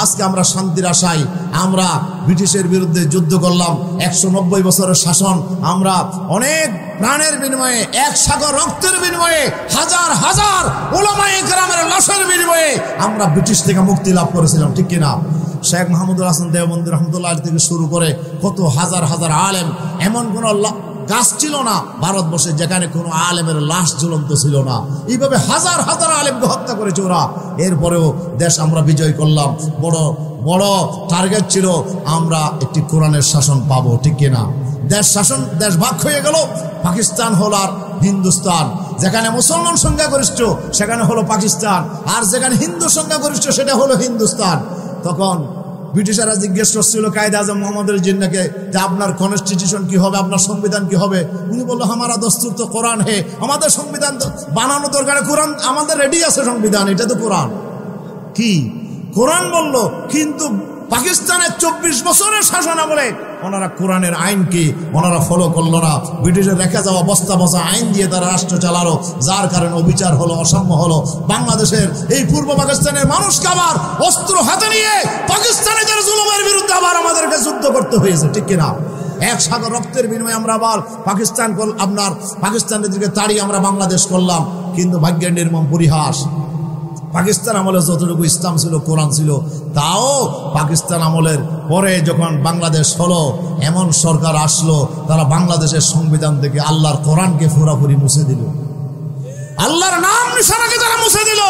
আজকে আমরা শান্তির আশায় আমরা ব্রিটিশের বিরুদ্ধে যুদ্ধ করলাম, 190 বছরের শাসন, আমরা অনেক প্রাণের বিনিময়ে, এক সাগর রক্তের বিনিময়ে, হাজার হাজার উলামায়ে কেরামের লাশের বিনিময়ে আমরা ব্রিটিশ থেকে মুক্তি লাভ করেছিলাম, ঠিক কিনা? শেখ মাহমুদুল হাসান দেওবন্দি রহমতুল্লাহ থেকে শুরু করে কত হাজার হাজার আলেম, এমন কোন গাছ ছিল না ভারতবর্ষে যেখানে কোনো আলেমের লাশ ঝুলন্ত ছিল না। এইভাবে হাজার হাজার আলেমকে হত্যা করেছে ওরা। এরপরেও দেশ আমরা বিজয় করলাম। বড় বড় টার্গেট ছিল আমরা একটি কোরআনের শাসন পাবো, ঠিক কিনা? দেশ ভাগ হয়ে গেল। পাকিস্তান হল আর হিন্দুস্তান। যেখানে মুসলমান সংখ্যাগরিষ্ঠ সেখানে হলো পাকিস্তান, আর যেখানে হিন্দু সংখ্যাগরিষ্ঠ সেটা হলো হিন্দুস্তান। তখন ব্রিটিশরা জিজ্ঞেস করছিল কায়েদ আজম মোহাম্মদ জিন্নাকে যে আপনার কনস্টিটিউশন কি হবে, আপনার সংবিধান কি হবে? উনি বললো হামারা দস্তুর তো কোরআন হে, আমাদের সংবিধান বানানো দরকার, কোরআন আমাদের রেডি আছে সংবিধান, এটা তো কোরআন। কি কোরআন বললো, কিন্তু পাকিস্তানের 24 বছরের শাসন আমলে ওনারা কোরআনের আইনকে ওনারা ফলো করলো না। ব্রিটিশের রেখে যাওয়া বস্তা বস্তা আইন দিয়ে তারা রাষ্ট্র চালালো, যার কারণে অবিচার হলো, অসাম্য হলো। বাংলাদেশের এই পূর্ব পাকিস্তানের মানুষকে আবার অস্ত্র হাতে নিয়ে পাকিস্তানিদের জুলুমের বিরুদ্ধে আবার আমাদেরকে যুদ্ধ করতে হয়েছে, ঠিক কিনা? এক সাগর রক্তের বিনিময়ে আমরা আবার পাকিস্তানিদেরকে তাড়িয়ে আমরা বাংলাদেশ করলাম। কিন্তু ভাগ্যের নির্মম পরিহাস, পাকিস্তান আমলে যতটুকু ইসলাম ছিল, কোরআন ছিল, তাও পাকিস্তান আমলের পরে যখন বাংলাদেশ হলো, এমন সরকার আসলো তারা বাংলাদেশের সংবিধান থেকে আল্লাহর কোরআনকে পুরোপুরি মুছে দিল, আল্লাহর নাম নিশানাকে তারা মুছে দিল,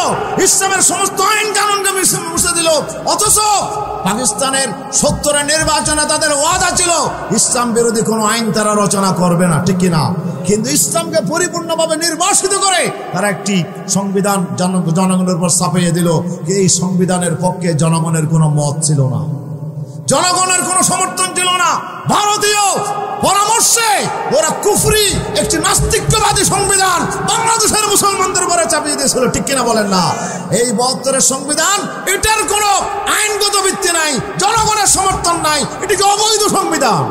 ইসলামের সমস্ত আইন কানুনকে মুছে দিল। অথচ পাকিস্তানের 70-এর নির্বাচনে তাদের ওয়াদা ছিল ইসলাম বিরোধী কোনো আইন তারা রচনা করবে না, ঠিক কিনা? কিন্তু ইসলামকে পরিপূর্ণভাবে নির্বাসিত করে তারা একটি সংবিধান জনগণের উপর চাপিয়ে দিল। এই সংবিধানের পক্ষে জনগণের কোনো মত ছিল না, জনগণের কোনো সমর্থন ছিল না। ভারতীয় পরামর্শে ওরা কুফরি একটি নাস্তিকবাদী সংবিধান বাংলাদেশের মুসলমানদের উপরে চাপিয়ে দিয়েছিল, ঠিক কিনা বলেন না? এই 72-এর সংবিধান, এটার কোনো আইনগত ভিত্তি নাই, জনগণের সমর্থন নাই, এটি অবৈধ সংবিধান,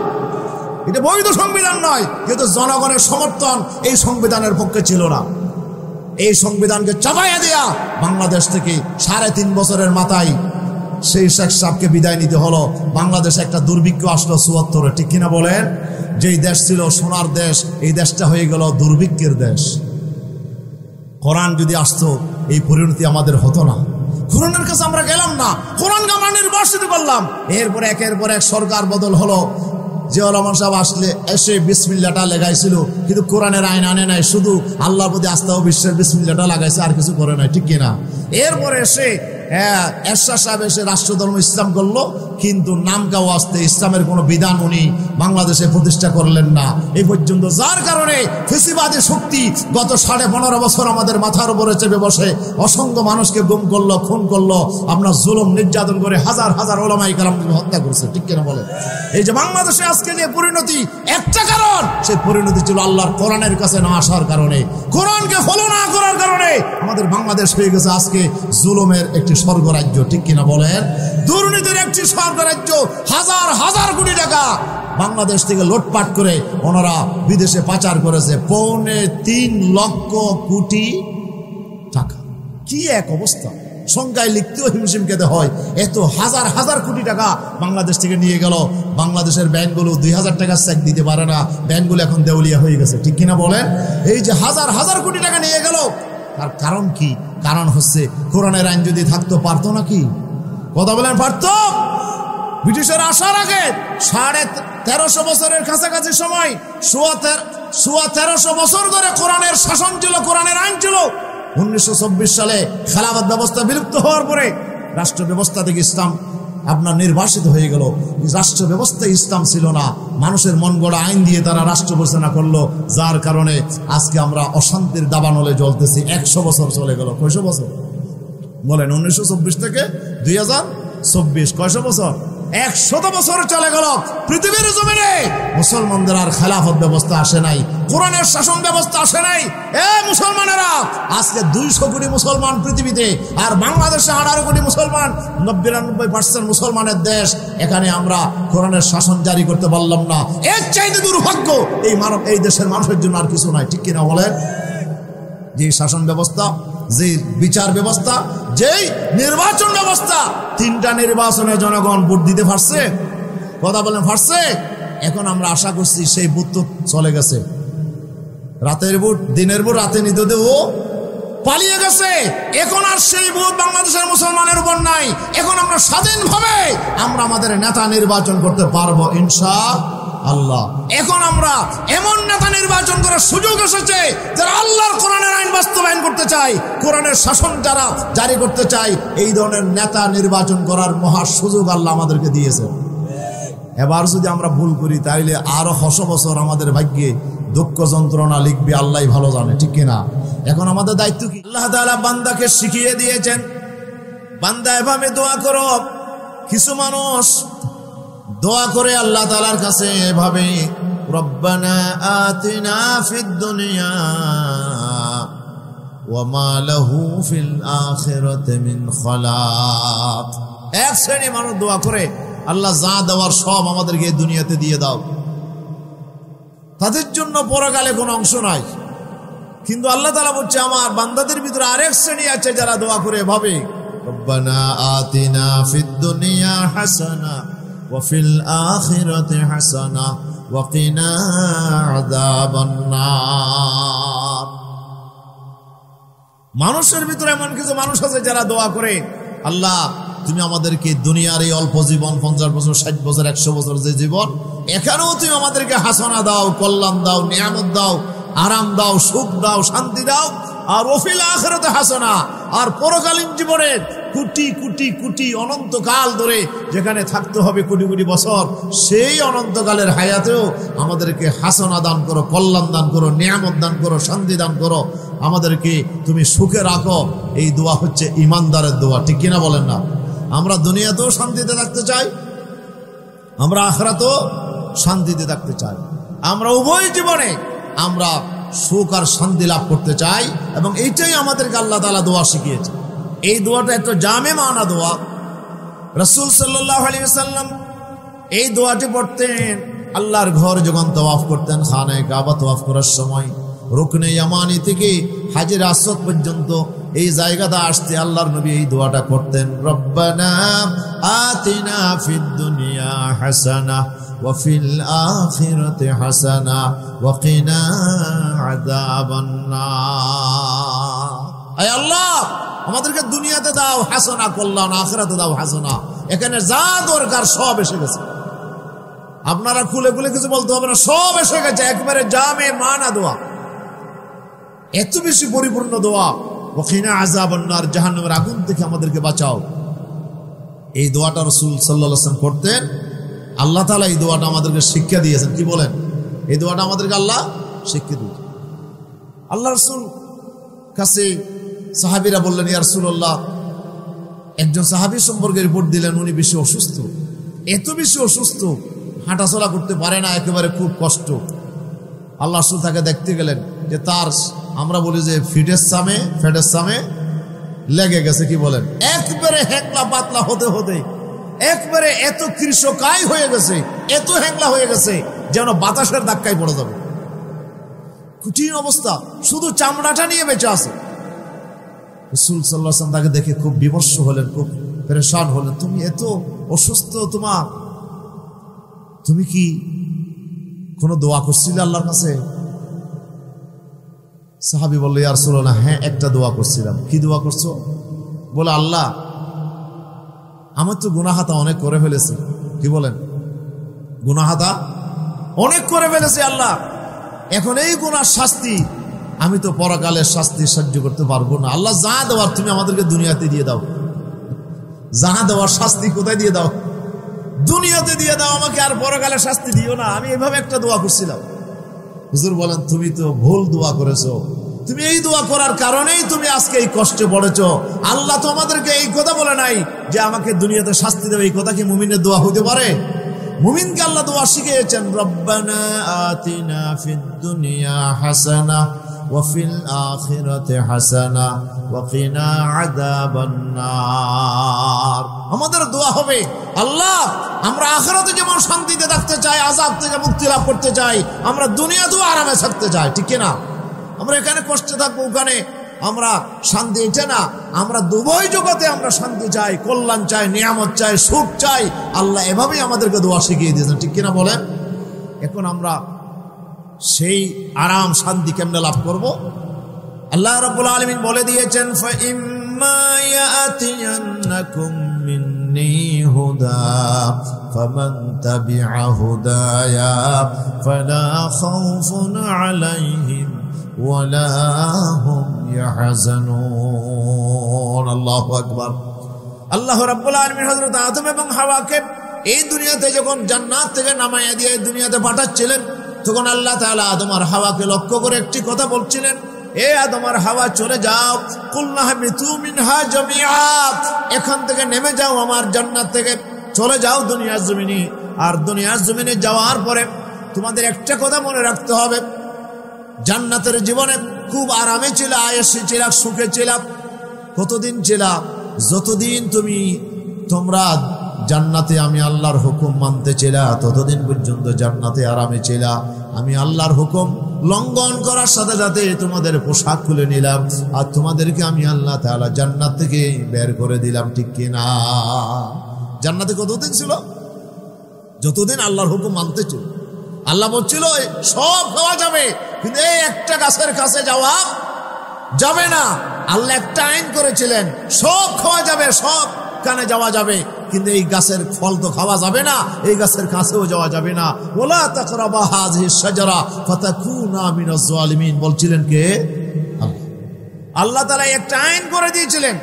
এটা বৈধ সংবিধান নয়। কিন্তু জনগণের সমর্থন এই সংবিধানের পক্ষে ছিল না। এই সংবিধানকে চাপাইয়া দেয়া বাংলাদেশ থেকে 3.5 বছরের মাথায় সেই শেখ সাহেবকে বিদায় নিতে হলো। বাংলাদেশে একটা দুর্ভিক্ষ আসলো 74-এ, ঠিক কিনা বলেন? যেই দেশ ছিল সোনার দেশ, এই দেশটা হয়ে গেল দুর্ভিক্ষের দেশ। কোরআন যদি আসতো এই পরিণতি আমাদের হতো না। কোরআনের কাছে আমরা গেলাম না, কোরআনকে আমরা নির্বাসিত করলাম। এরপরে একের পর এক সরকার বদল হলো। জিয়াউর রহমান সাহেব আসলে এসে বিসমিল্লাহটা লাগাইছিল, কিন্তু কোরআনের আইন আনে নাই, শুধু আল্লাহর প্রতি আস্থা ও বিশ্বের বিসমিল্লাহটা লাগাইছে, আর কিছু করে নাই, ঠিক কিনা? এরপরে এসে এরশাদ সাহেব এসে রাষ্ট্রধর্ম ইসলাম করলো, কিন্তু নামকাও আসতে ইসলামের কোনো বিধান উনি বাংলাদেশে প্রতিষ্ঠা করলেন না এই পর্যন্ত। যার কারণে ফ্যাসিবাদী শক্তি গত 15.5 বছর আমাদের মাথার উপরে চেপে বসে অসংখ্য মানুষকে গুম করলো, খুন করলো, আপনার জুলুম নির্যাতন করে হাজার হাজার ওলামায়ে কেরামকে হত্যা করেছে, ঠিক কিনা বলে? এই যে বাংলাদেশে আজকে যে পরিণতি, একটা কারণ, সেই পরিণতি ছিল আল্লাহর কোরআনের কাছে না আসার কারণে, কোরআনকে ফলো না করার কারণে আমাদের বাংলাদেশ হয়ে গেছে আজকে জুলুমের একটি স্বর্গরাজ্য, ঠিক কিনা বলেন? দুর্নীতির একটি স্বর্গরাজ্য। হাজার হাজার কোটি টাকা বাংলাদেশ থেকে লুটপাট করে ওনারা বিদেশে পাচার করেছে, 3.25 লক্ষ কোটি টাকা। কি এক অবস্থা, সংখ্যায় লিখতেও হিমশিম খেতে হয়। এত হাজার হাজার কোটি টাকা বাংলাদেশ থেকে নিয়ে গেল। বাংলাদেশের ব্যাংকগুলো 2000 টাকার চেক দিতে পারে না, ব্যাংকগুলো এখন দেউলিয়া হয়ে গেছে, ঠিক কিনা বলেন? এই যে হাজার হাজার কোটি টাকা নিয়ে গেল, তার কারণ কি? কারণ হচ্ছে কোরআনের আইন যদি থাকতো, পারতো নাকি? কথা বলেন, পারতো? ব্রিটিশের আসার আগে 1350 বছরের কাছাকাছি সময়, 1350 বছর ধরে কোরআনের শাসন ছিল, কোরআনের আইন ছিল। 1924 সালে খেলাফত ব্যবস্থা বিলুপ্ত হওয়ার পরে রাষ্ট্র ব্যবস্থা থেকে ইসলাম আপনার নির্বাসিত হয়ে গেল। রাষ্ট্র ব্যবস্থায় ইসলাম ছিল না, মানুষের মন গড়া আইন দিয়ে তারা রাষ্ট্র পরিচালনা করলো, যার কারণে আজকে আমরা অশান্তির দাবানলে জ্বলতেছি। 100 বছর চলে গেল। কয়শো বছর বলেন? 1924 থেকে 2024 কয়শো বছর? 100 বছর চলে গেল। পৃথিবীর জমিনে মুসলমানদের আর খেলাফত ব্যবস্থা আসে নাই, কোরআনের শাসন ব্যবস্থা আসে নাই। মুসলমানেরা আজকে 200 কোটি মুসলমান পৃথিবীতে, আর বাংলাদেশে 18 কোটি মুসলমান, 99% মুসলমানের দেশ। এখানে আমরা কোরআনের শাসন জারি করতে পারলাম না। এর চাইতে দুর্ভাগ্য এই দেশের মানুষের জন্য আর কিছু নাই, ঠিক কিনা বলেন? যে শাসন ব্যবস্থা, যে বিচার ব্যবস্থা, যেই নির্বাচন ব্যবস্থা, 3টা নির্বাচনে জনগণ ভোট দিতে পারছে, কথা বলেন পারছে। এখন আমরা আশা করছি সেই ভোট তো চলে গেছে, রাতের ভোট, দিনের ভোট রাতে নিতে দেব পালিয়ে গেছে। এখন আর সেই ভোট বাংলাদেশের মুসলমানের উপর নাই। এখন আমরা স্বাধীনভাবে আমরা আমাদের নেতা নির্বাচন করতে পারবো ইনশাআল্লাহ। এখন আমরা এমন নেতা নির্বাচন করার সুযোগ এসেছে যারা আল্লাহর কোরআনের আইন বাস্তবায়ন করতে চায়, কোরআনের শাসন যারা জারি করতে চায়, এই ধরনের নেতা নির্বাচন করার মহা সুযোগ আল্লাহ আমাদেরকে দিয়েছে। এবার যদি আমরা ভুল করি তাইলে আরো 100 বছর আমাদের ভাগ্যে দুঃখ যন্ত্রণা লিখবে, আল্লাহ ভালো জানে, ঠিক কিনা? এখন আমাদের দায়িত্ব কি? আল্লাহ তাআলা বান্দাকে শিখিয়ে দিয়েছেন, বান্দা এভাবে দোয়া করো। কিছু মানুষ দোয়া করে আল্লাহ তাআলার কাছে এভাবে, রব্বানা আতিনা ফিদ দুনিয়া ওয়া মা লাহু ফিল আখিরাতি মিন খালাক। এক শ্রেণী মানুষ দোয়া করে, আল্লাহ যা দেওয়ার সব আমাদেরকে এই দুনিয়াতে দিয়ে দাও, তাদের জন্য পরকালে কোনো অংশ নাই। কিন্তু আল্লাহ তাআলা বলছে আমার বান্দাদের ভিতরে আরেক শ্রেণী আছে যারা দোয়া করে এভাবে, রব্বানা আতিনা ফিদ দুনিয়া হাসানা ওয়া ফিল আখিরাতি হাসানা ওয়া কিনা আযাবান নার। মানুষের ভিতরে এমন কিছু মানুষ আছে যারা দোয়া করে, আল্লাহ তুমি আমাদেরকে দুনিয়ার এই অল্প জীবন, 50 বছর, 60 বছর, 100 বছর যে জীবন, এখানেও তুমি আমাদেরকে হাসানা দাও, কল্যাণ দাও, নিয়ামত দাও, আরাম দাও, সুখ দাও, শান্তি দাও। আর ওফিল আখিরাতে হাসানা, আর পরকালীন জীবনে কোটি কোটি কোটি অনন্তকাল ধরে যেখানে থাকতে হবে কোটি কোটি বছর, সেই অনন্তকালের হায়াতেও আমাদেরকে হাসানা দান করো, কল্যাণ দান করো, নিয়ামত দান করো, শান্তি দান করো, আমাদেরকে তুমি সুখে রাখো। এই দোয়া হচ্ছে ইমানদারের দোয়া, ঠিক কিনা বলেন না? আমরা দুনিয়াতেও শান্তিতে থাকতে চাই, আমরা আখিরাতেও শান্তিতে থাকতে চাই। আমরা উভয় জীবনে আমরা সুখ আর শান্তি লাভ করতে চাই, এবং এইটাই আমাদেরকে আল্লাহ তাআলা দোয়া শিখিয়েছে। এই দোয়াটা একটা জামে মানা দোয়া। রাসূল সাল্লাল্লাহু আলাইহি ওয়াসাল্লাম এই দোয়াটি পড়তেন আল্লাহর ঘর যখন তওয়াফ করতেন, খানায়ে কাবা তওয়াফ করার সময় রুকনে ইয়ামানি থেকে হাজরে আসওয়াদ পর্যন্ত এই জায়গাটা আসতে আল্লাহর নবী এই দোয়াটা করতেন, রব্বানা আতিনা ফিদ দুনিয়া হাসানা ওয়া ফিল আখিরাতি হাসানা ওয়া কিনা আযাবান নার। আয় আল্লাহ, আমাদেরকে দুনিয়াতে দাও হাসানা, কল্যাণ, আখিরাতে দাও হাসানা। এখানে যা দরকার সব এসে গেছে, আপনারা খুলে খুলে কিছু বলতে হবে না, সব এসে গেছে। একবারে জামে মানা দোয়া, এত বেশি পরিপূর্ণ দোয়া। ওয়া কিনা আযাবান নার, জাহান্নামের আগুন থেকে আমাদেরকে বাঁচাও। এই দোয়াটা রাসূল সাল্লাল্লাহু আলাইহি ওয়াসাল্লাম করতেন। আল্লাহ তাআলা এই দোয়াটা আমাদেরকে শিক্ষা দিয়েছেন। কি বলেন? এই দোয়াটা আমাদেরকে আল্লাহ শিক্ষা দিয়েছেন। আল্লাহ রাসূল কাছে সাহাবীরা বললেন, ইয়া রাসূলুল্লাহ, একজন সাহাবী সম্পর্কে রিপোর্ট দিলেন, উনি বেশি অসুস্থ, এত বেশি অসুস্থ, হাঁটাচলা করতে পারে না, একেবারে খুব কষ্ট। আল্লাহ রাসূল তাকে দেখতে গেলেন যে তার, আমরা বলি যে ফেটের সামে লেগে গেছে। কি বলেন? একবারে হ্যাংলা পাতলা হতে হতে একবারে এত কৃষকায় হয়ে গেছে, এত হ্যাংলা হয়ে গেছে যেন বাতাসের ধাক্কায় পড়ে যাবে। কঠিন অবস্থা, শুধু চামড়াটা নিয়ে বেঁচে আছে। রাসূল সাল্লাল্লাহু আলাইহি ওয়াসাল্লাম তাকে দেখে খুব বিমর্ষ হলেন, খুব পেরেশান হলেন। তুমি এত অসুস্থ, তুমি কি কোনো দোয়া করছিলে আল্লাহর কাছে? সাহাবী বলল, ইয়া রাসূলুল্লাহ, হ্যাঁ একটা দোয়া করছিলাম। কি দোয়া করছো? বলে, আল্লাহ, আমার তো গুনাহাতা অনেক করে ফেলেছি। কি বলেন? গুনাহাতা অনেক করে ফেলেছি আল্লাহ, এখন এই গুনার শাস্তি আমি তো পরকালের শাস্তি সহ্য করতে পারবো না। আল্লাহ যা দেওয়ার তুমি আমাদেরকে দুনিয়াতে দিয়ে দাও, যা দেওয়ার শাস্তি কোথায় দিয়ে দাও? দুনিয়াতে দিয়ে দাও, আমাকে আর পরকালের শাস্তি দিও না। আমি এভাবে একটা দোয়া করছিলাম। হুজুর বলেন, তুমি তো ভুল দোয়া করেছো। তুমি এই দোয়া করার কারণেই তুমি আজকে এই কষ্টে পড়েছো। আল্লাহ তো আমাদেরকে এই কথা বলে নাই যে আমাকে দুনিয়াতে শাস্তি দেবে। এই কথা কি মুমিনের দোয়া হতে পারে? মুমিনকে আল্লাহ দোয়া শিখিয়েছেন, রব্বানা আতিনা ফিদ দুনিয়া হাসানা ওয়া ফিল আখিরাতি হাসানা ওয়া কিনা আযাবান নার। আমাদের দোয়া হবে, আল্লাহ, আমরা আখিরাতে যেমন শান্তিতে থাকতে চাই, আযাব থেকে মুক্তি লাভ করতে চাই, আমরা দুনিয়াতেও আরামে থাকতে চাই, ঠিক না? আমরা এখানে কষ্টে থাকবো, ওখানে আমরা শান্তি, এটা না, আমরা দুভয় জগতে আমরা শান্তি চাই, কল্যাণ চাই, নিয়ামত চাই, সুখ চাই। আল্লাহ এভাবেই আমাদেরকে দোয়া শিখিয়ে দিয়েছেন, ঠিক কিনা বলেন? এখন আমরা সেই আরাম শান্তি কেমনে লাভ করব? আল্লাহ রাব্বুল আলামিন বলে দিয়েছেন, ফাইম্মা ইয়াতিয়ান্নাকুম মিন্নী হুদা ফামান তাবিআ হুদায়া ফালা খাউফুন আলাইহিম ওয়ালা হুম ইয়াহজানুন। আল্লাহু আকবার। আল্লাহ রাব্বুল আলামিন হযরত আদম এবং হাওয়াকে এই দুনিয়াতে যখন জান্নাত থেকে নামাইয়া দিয়ে এই দুনিয়াতে পাঠাচ্ছিলেন, তখন আল্লাহ তাআলা আদম আর হাওয়াকে লক্ষ্য করে একটি কথা বলছিলেন, এ আদম আর হাওয়া চলে যাও, কুলনা হাবিতু মিনহা জামিআ, এখান থেকে নেমে যাও আমার জান্নাত থেকে, চলে যাও দুনিয়ার জমিনে। আর দুনিয়ার জমিনে যাওয়ার পরে তোমাদের একটা কথা মনে রাখতে হবে, জান্নাতের জীবনে খুব আরামে ছিল, আয়েশে ছিল, সুখে ছিল। কতদিন ছিল? যতদিন তোমরা জান্নাতে আমি আল্লাহর হুকুম মানতে ছিল, ততদিন পর্যন্ত জান্নাতে আরামে ছিল। আমি আল্লাহর হুকুম লঙ্ঘন করার সাথে সাথে তোমাদের পোশাক খুলে নিলাম, আর তোমাদেরকে আমি আল্লাহ তাআলা জান্নাত থেকে বের করে দিলাম, ঠিক কিনা? জান্নাতে কতদিন ছিল? যতদিন আল্লাহর হুকুম মানতে ছিল। আল্লাহ বলছিল সব খাওয়া যাবে, কিন্তু এই একটা গাছের কাছে যাওয়া যাবে না। আল্লাহ একটা আইন করেছিলেন, সব খাওয়া যাবে, সব কানে যাওয়া যাবে, কিন্তু এই গাছের ফল তো খাওয়া যাবে না, এই গাছের কাছেও যাওয়া যাবে না। ওয়ালা তাকরাবা হাযিহিশ শাজারা ফাতাকুনা মিনাজ জালিমিন বলছিলেন কে? আল্লাহ তাআলা একটা আইন করে দিয়েছিলেন।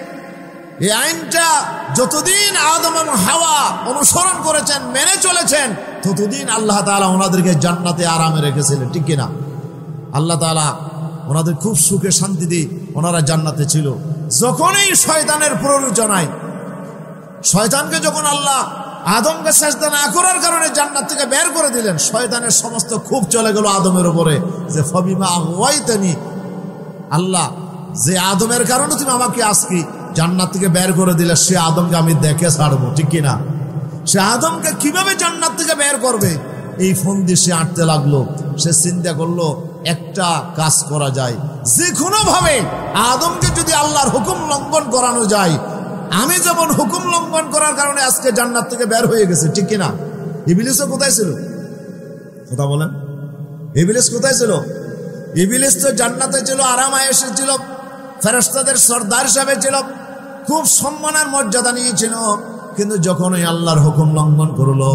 এই আইনটা যতদিন আদম এবং হাওয়া অনুসরণ করেছেন, মেনে চলেছেন, ততদিন আল্লাহ তাআলা ওনাদেরকে জান্নাতে আরামে রেখেছিলেন, ঠিক কিনা? আল্লাহ তাআলা ওনাদের খুব সুখে শান্তি দিয়ে ওনারা জান্নাতে ছিল। যখনই শয়তানের প্ররোচনায়, শয়তানকে যখন আল্লাহ আদমকে সেজদা না করার কারণে জান্নাত থেকে বের করে দিলেন, শয়তানের সমস্ত খুব চলে গেল আদমের উপরে, যে ফাবিমা আগওয়াইতানি, আল্লাহ যে আদমের কারণে তুমি আমাকে আজকে জান্নাত থেকে বের করে দিলে, সে আদমকে আমি দেখে ছাড়বো, ঠিক কিনা? সে আদমকে কিভাবে জান্নাত থেকে বের করবে, এই ফোন দিয়ে সে আঁটতে লাগলো। সে চিন্তা করলো একটা কাজ করা যায়, যে কোনো ভাবে আদমকে যদি আল্লাহর হুকুম লঙ্ঘন করানো যায়। আমি যেমন হুকুম লঙ্ঘন করার কারণে আজকে জান্নাত থেকে বের হয়ে গেছে, ঠিক কিনা? ইবলিসও কোথায় ছিল? কথা বলেন, ইবলিস কোথায় ছিল? ইবলিস তো জান্নাতে ছিল, আরাম আয়েশে ছিল, ফেরেশতাদের সরদার হিসেবে ছিল, খুব সম্মানের মর্যাদা নিয়েছিল। কিন্তু যখন ওই আল্লাহর হুকুম লঙ্ঘন করলো,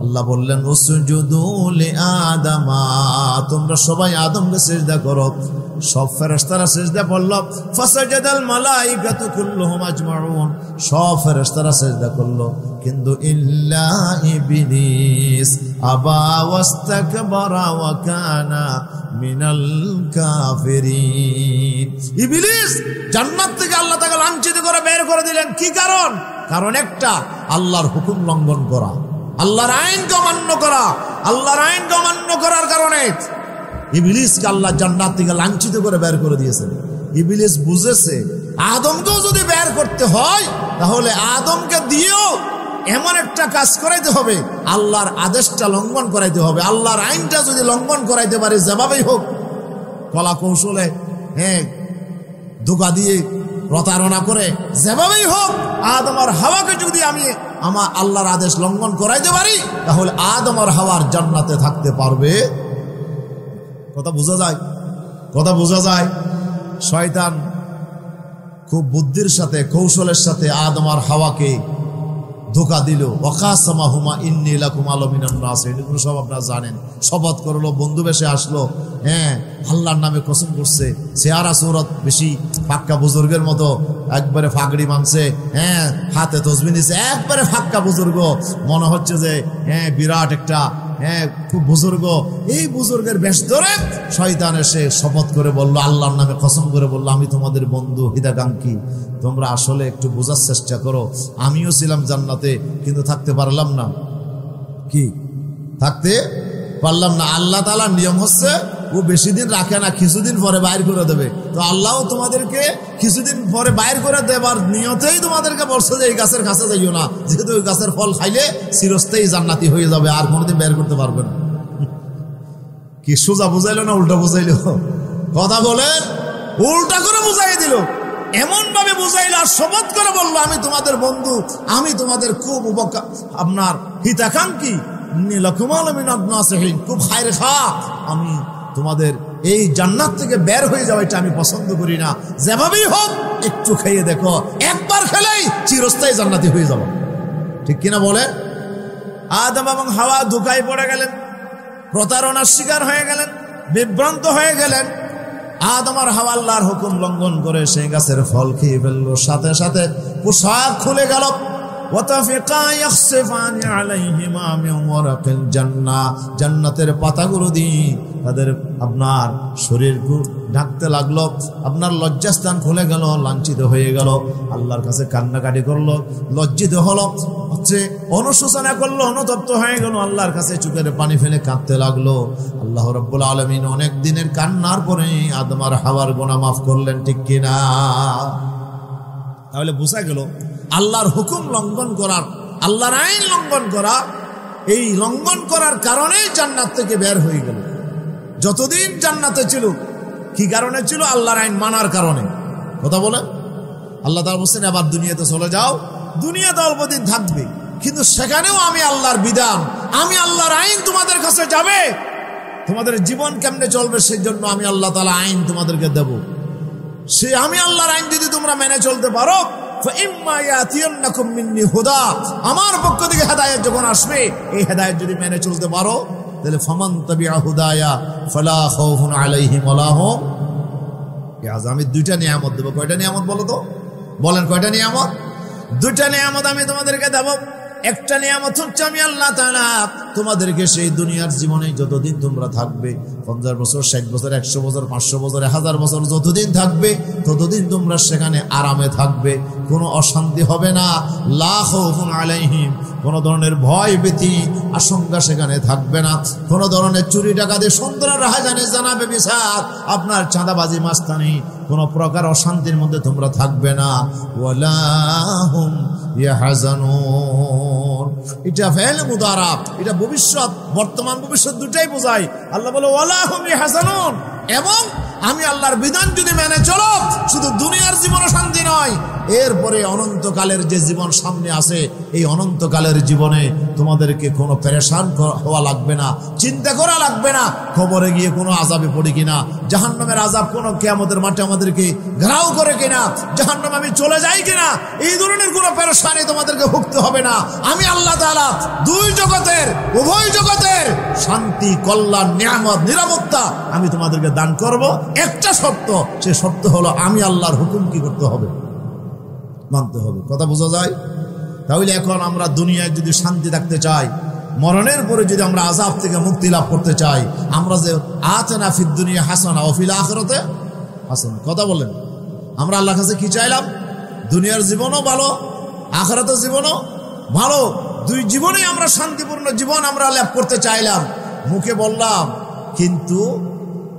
আল্লাহ বললেন উসজুদু লিআদামা, তোমরা সবাই আদমকে সিজদা করো। সব ফেরেশতারা সিজদা করল। ফাসাজাদাল মালাইকাতু কুল্লুহুম আজমাউন, সব ফেরেশতারা সিজদা করলো, কিন্তু ইল্লা ইবলিস আবা ওয়াস্তাকবারা ওয়া কানা মিনাল কাফিরিন। ইবলিস জান্নাত থেকে আল্লাহ তাকে লাঞ্ছিত করে বের করে দিলেন। কি কারণ? কারণ একটা, আল্লাহর হুকুম লঙ্ঘন করা, আল্লাহর আইনকে অমান্য করা। আল্লাহর আইনকে অমান্য করার কারণে ইবলিসকে আল্লাহ জান্নাত থেকে লাঞ্ছিত করে বের করে দিয়েছেন। ইবলিস বুঝেছে আদমকেও যদি বের করতে হয়, তাহলে আদমকে দিয়েও এমন একটা কাজ করাইতে হবে, আল্লাহর আদেশটা লঙ্ঘন করাইতে হবে। আল্লাহর আইনটা যদি লঙ্ঘন করাইতে পারে, যেভাবেই হোক, কলা কৌশলে, ধোঁকা দিয়ে, প্রতারণা করে, যেভাবেই হোক, আদম আর হাওয়াকে যদি আমি আমার আল্লাহর আদেশ লঙ্ঘন করাইতে পারি, তাহলে আদম আর হাওয়ার জান্নাতে থাকতে পারবে। কথা বোঝা যায়? কথা বোঝা যায়? শয়তান খুব বুদ্ধির সাথে, কৌশলের সাথে আদম আর হাওয়াকে ধোঁকা দিল। ওয়াকাসামাহুমা ইন্নী লাকুম আলামিনান নাসিহিন, এগুলো সব আপনারা জানেন। শপথ করলো, বন্ধু বেশে আসলো, আল্লাহর নামে কসম করছে, চেহারা সূরত বেশি ফাক্কা বুজুর্গের মতো, একবারে ফাগড়ি মানছে, হাতে তসবিহ নিছে, একবারে ফাক্কা বুজুর্গ, মনে হচ্ছে যে বিরাট একটা খুব বুজুর্গ। এই বুজুর্গের বেশ ধরে শয়তান এসে শপথ করে বলল, আল্লাহর নামে কসম করে বলল, আমি তোমাদের বন্ধু হিতাকাঙ্ক্ষী, তোমরা আসলে একটু বোঝার চেষ্টা করো। আমিও ছিলাম জান্নাতে, কিন্তু থাকতে পারলাম না। কি থাকতে পারলাম না? আল্লাহ তাআলার নিয়ম হচ্ছে ও বেশি দিন রাখে না, কিছুদিন পরে বাইর করে দেবে। তো আল্লাহ তোমাদেরকে কিছুদিন পরে বাইর করে দেবার নিয়তেই তোমাদেরকে বলছে যে এই গাছের কাছে যাইও না, যেহেতু ওই গাছের ফল খাইলে চিরস্থায়ী জান্নাতি হয়ে যাবে, আর কোনোদিন বের করতে পারবে না। কি সোজা বুঝাইলো না উল্টা বুঝাইলো? কথা বলেন। উল্টা করে বুঝাই দিল, এমন ভাবে বুঝাইল আর শপথ করে বললো আমি তোমাদের বন্ধু, আমি তোমাদের খুব আপনার হিতাকাঙ্ক্ষী, খুব খায়ের খা, আমি তোমাদের এই জান্নাত থেকে বের হয়ে যাওয়া এটা আমি পছন্দ করি না, যেভাবেই হোক একটু খেয়ে দেখো, একবার খেলেই চিরস্থায়ী জান্নাতি হয়ে যাবো। ঠিক কিনা বলে? আদম এবং হাওয়া ধোঁকায় পড়ে গেলেন, প্রতারণার শিকার হয়ে গেলেন, বিভ্রান্ত হয়ে গেলেন। আদম আর হাওয়া আল্লাহর হুকুম লঙ্ঘন করে সেই গাছের ফল খেয়ে ফেললো, সাথে সাথে পোশাক খুলে গেল। জান্নাতের পাতাগুলো দিয়ে তাদের আপনার শরীর ঢাকতে লাগলো, আপনার লজ্জাস্থান খুলে গেল, লাঞ্ছিত হয়ে গেল, আল্লাহর কাছে কান্নাকাটি করলো, লজ্জিত হলো, হচ্ছে অনুশোচনা করলো, অনুতপ্ত হয়ে গেল, আল্লাহর কাছে চোখের পানি ফেলে কাঁদতে লাগলো। আল্লাহ রাব্বুল আলামিন অনেক দিনের কান্নার পরে আদম আর হাওয়ার গুনাহ মাফ করলেন। ঠিক কিনা? তাহলে বোঝা গেল আল্লাহর হুকুম লঙ্ঘন করার, আল্লাহর আইন লঙ্ঘন করা, এই লঙ্ঘন করার কারণেই জান্নাত থেকে বের হয়ে গেল। যতদিন জান্নাতে ছিল কি কারণে ছিল? আল্লাহর আইন মানার কারণে। কথা বলে আল্লাহ তাআলা বলছেন আবার দুনিয়াতে চলে যাও, দুনিয়াতে অল্প দিন থাকবে, কিন্তু সেখানেও আমি আল্লাহর বিধান, আমি আল্লাহর আইন তোমাদের কাছে যাবে, তোমাদের জীবন কেমনে চলবে সেই জন্য আমি আল্লাহ তাআলা আইন তোমাদেরকে দেব। সে আমি আল্লাহর আইন যদি তোমরা মেনে চলতে পারো, আমার পক্ষ থেকে হেদায়েত যখন আসবে, এই হেদায়েত যদি মেনে চলতে পারো, তাহলে ফামান তাবিআ হুদায়া ফালা খাউফুন আলাইহিম ওয়ালা হুম ইয়াহজানুন। আমি দুইটা নিয়ামত দেব। কয়টা নিয়ামত বলো তো? বলেন কয়টা নিয়ামত? দুইটা নিয়ামত আমি তোমাদেরকে দেব। একটা নিয়ামত হচ্ছে আমি আল্লাহ তাআলা তোমাদেরকে সেই দুনিয়ার জীবনে যতদিন তোমরা থাকবে, 50 বছর, 60 বছর, 100 বছর, 500 বছর, 1000 বছর যতদিন থাকবে, ততদিন তোমরা সেখানে আরামে থাকবে, কোনো অশান্তি হবে না। লা খাউফুন আলাইহিম, কোনো ধরনের ভয় ভীতি আশঙ্কা সেখানে থাকবে না। কোনো ধরনের চুরি ডাকাতি, সন্ত্রাস, রাহাজানি, জানা, ব্যভিচার, আপনার চাঁদাবাজি, মাস্তানি, কোনো প্রকার অশান্তির মধ্যে তোমরা থাকবে না। ওয়ালা হুম ইয়াহজানুন, এটা ফেল মুদারাব, এটা ভবিষ্যৎ, বর্তমান ভবিষ্যৎ দুটাই বোঝায়। আল্লাহ বলে ওয়ালা হুম ইয়াহজানুন, এবং আমি আল্লাহর বিধান যদি মেনে চলো, শুধু দুনিয়ার জীবনে শান্তি নয়, এরপরে অনন্তকালের যে জীবন সামনে আছে, এই অনন্তকালের জীবনে তোমাদেরকে কোনো পেরেশান হওয়া লাগবে না, চিন্তা করা লাগবে না কবরে গিয়ে কোনো আযাবে পড়ি কিনা, জাহান্নামের আযাব কোনো কিয়ামতের মাঠে আমাদেরকে ঘেরাও করে কিনা, জাহান্নামে আমি চলে যাই কিনা, এই ধরনের কোনো পেরেশানি তোমাদেরকে ভুগতে হবে না। আমি আল্লাহ তাআলা দুই জগতের, উভয় জগতের শান্তি, কল্যাণ, নিয়ামত, নিরাপত্তা আমি তোমাদেরকে দান করব। একটা শর্ত, সে শর্ত হলো আমি আল্লাহর হুকুম কি করতে হবে? মানতে হবে। কথা বোঝা যায়? তাহলে এখন আমরা দুনিয়ায় যদি শান্তি থাকতে চাই, মরণের পরে যদি আমরা আযাব থেকে মুক্তি লাভ করতে চাই, আমরা যে আতিনা ফিদ দুনিয়া হাসানা ওয়া ফিল আখিরাতে হাসানা, কথা বলেন, আমরা আল্লাহর কাছে কি চাইলাম? দুনিয়ার জীবনও ভালো, আখিরাতের জীবনও ভালো, দুই জীবনেই আমরা শান্তিপূর্ণ জীবন আমরা লাভ করতে চাইলাম। মুখে বললাম, কিন্তু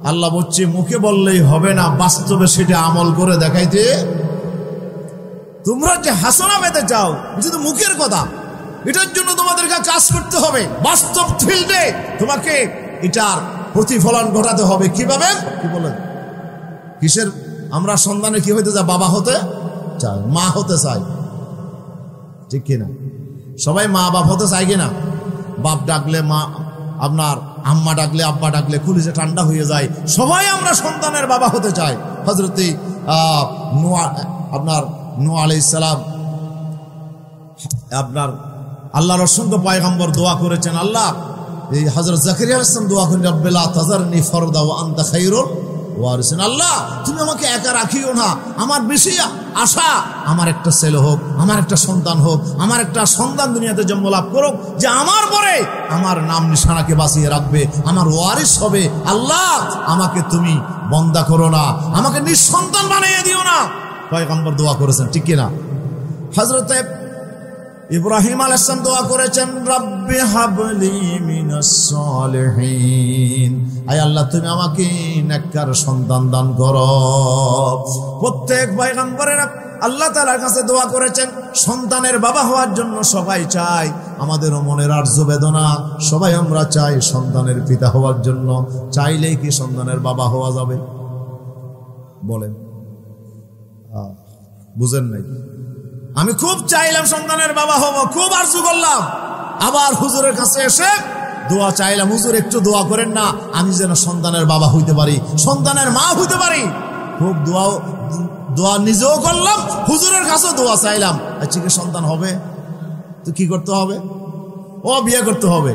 আল্লাহ বলছে মুখে বললেই হবে না, বাস্তবে সেটা আমল করে দেখাইতে। তোমরা যে হাসানা পেতে চাও, শুধু মুখের কথা, এটার জন্য তোমাদেরকে কাজ করতে হবে, বাস্তব ফিল্ডে তোমাকে এটার প্রতিফলন ঘটাতে হবে। কিভাবে? কি বলেন? কিসের? আমরা সন্তানে কি হইতে চাই? বাবা হতে চাই, মা হতে চাই, ঠিক কিনা? সবাই মা বাপ হতে চাই কিনা? বাপ ডাকলে মা, আপনার আম্মা ডাকলে, আব্বা ডাকলে কলিজা ঠান্ডা হয়ে যায়। সবাই আমরা সন্তানের বাবা হতে চাই। হযরত আপনার নূহ আলাইহিস সালাম, আপনার আল্লাহর অসংখ্য পয়গম্বর দোয়া করেছেন। আল্লাহ, এই হযরত জাকারিয়া আলাইহিস সালাম দোয়া করেন, রব্বি লা তাযারনি ফারদা ওয়া আনতা খায়রুল ওয়ারিসিন। আল্লাহ, তুমি আমাকে একা রাখিও না, আমার বেশি আশা আমার একটা ছেলে হোক, আমার একটা সন্তান হোক, আমার একটা সন্তান দুনিয়াতে জন্ম লাভ করুক, যে আমার পরে আমার নাম নিশানাকে বাঁচিয়ে রাখবে, আমার ওয়ারিস হবে। আল্লাহ, আমাকে তুমি বন্দা করো না, আমাকে নিঃসন্তান বানিয়ে দিও না। পয়গম্বর দোয়া করেছেন, ঠিক কিনা? হযরত ইব্রাহিম আলাইহিস সালাম দোয়া করেছেন, রব্বি হাবলি মিনাস সালিহিন, আয় আল্লাহ তুমি আমাকে নেককার সন্তান দান করো। প্রত্যেক পয়গম্বরেরা আল্লাহ তাআলার কাছে দোয়া করেছেন সন্তানের বাবা হওয়ার জন্য। সবাই চায়, আমাদেরও মনের আর্য বেদনা, সবাই আমরা চাই সন্তানের পিতা হওয়ার জন্য। চাইলেই কি সন্তানের বাবা হওয়া যাবে? বলেন, বুঝেন নাই? আমি খুব চাইলাম সন্তানের বাবা হব, খুব আরজু করলাম, আবার হুজুরের কাছে এসে দোয়া চাইলাম, হুজুর একটু দোয়া করেন না, আমি যেন সন্তানের বাবা হইতে পারি, সন্তানের মা হইতে পারি। খুব দোয়া নিজেও করলাম, হুজুরের কাছে দোয়া চাইলাম। আচ্ছা, কি সন্তান হবে তো কি করতে হবে? ও বিয়ে করতে হবে।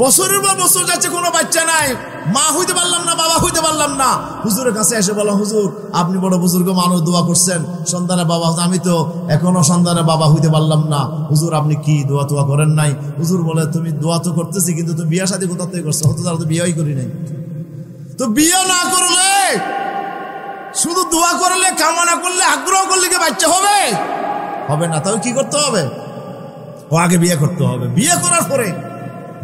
বছরের পর বছর যাচ্ছে, কোনো বাচ্চা নাই, মা হইতে পারলাম না, বাবা হইতে পারলাম না। হুজুরের কাছে এসে বললাম, হুজুর আপনি বড় বুজুর্গ মানুষ, দোয়া করছেন সন্তানের বাবা, আমি তো এখনো সন্তানের বাবা হইতে পারলাম না, হুজুর আপনি কি দোয়া তোয়া করেন নাই? হুজুর বলে, তুমি দোয়া তো করতেছি, কিন্তু তুমি বিয়ে শাদী কোথা থেকে করছো? হতো তারা তো বিয়েই করি নাই। তো বিয়ে না করলে, শুধু দোয়া করলে, কামনা করলে, আগ্রহ করলে কি বাচ্চা হবে? হবে না। তাহলে কি করতে হবে? ও আগে বিয়ে করতে হবে। বিয়ে করার পরে,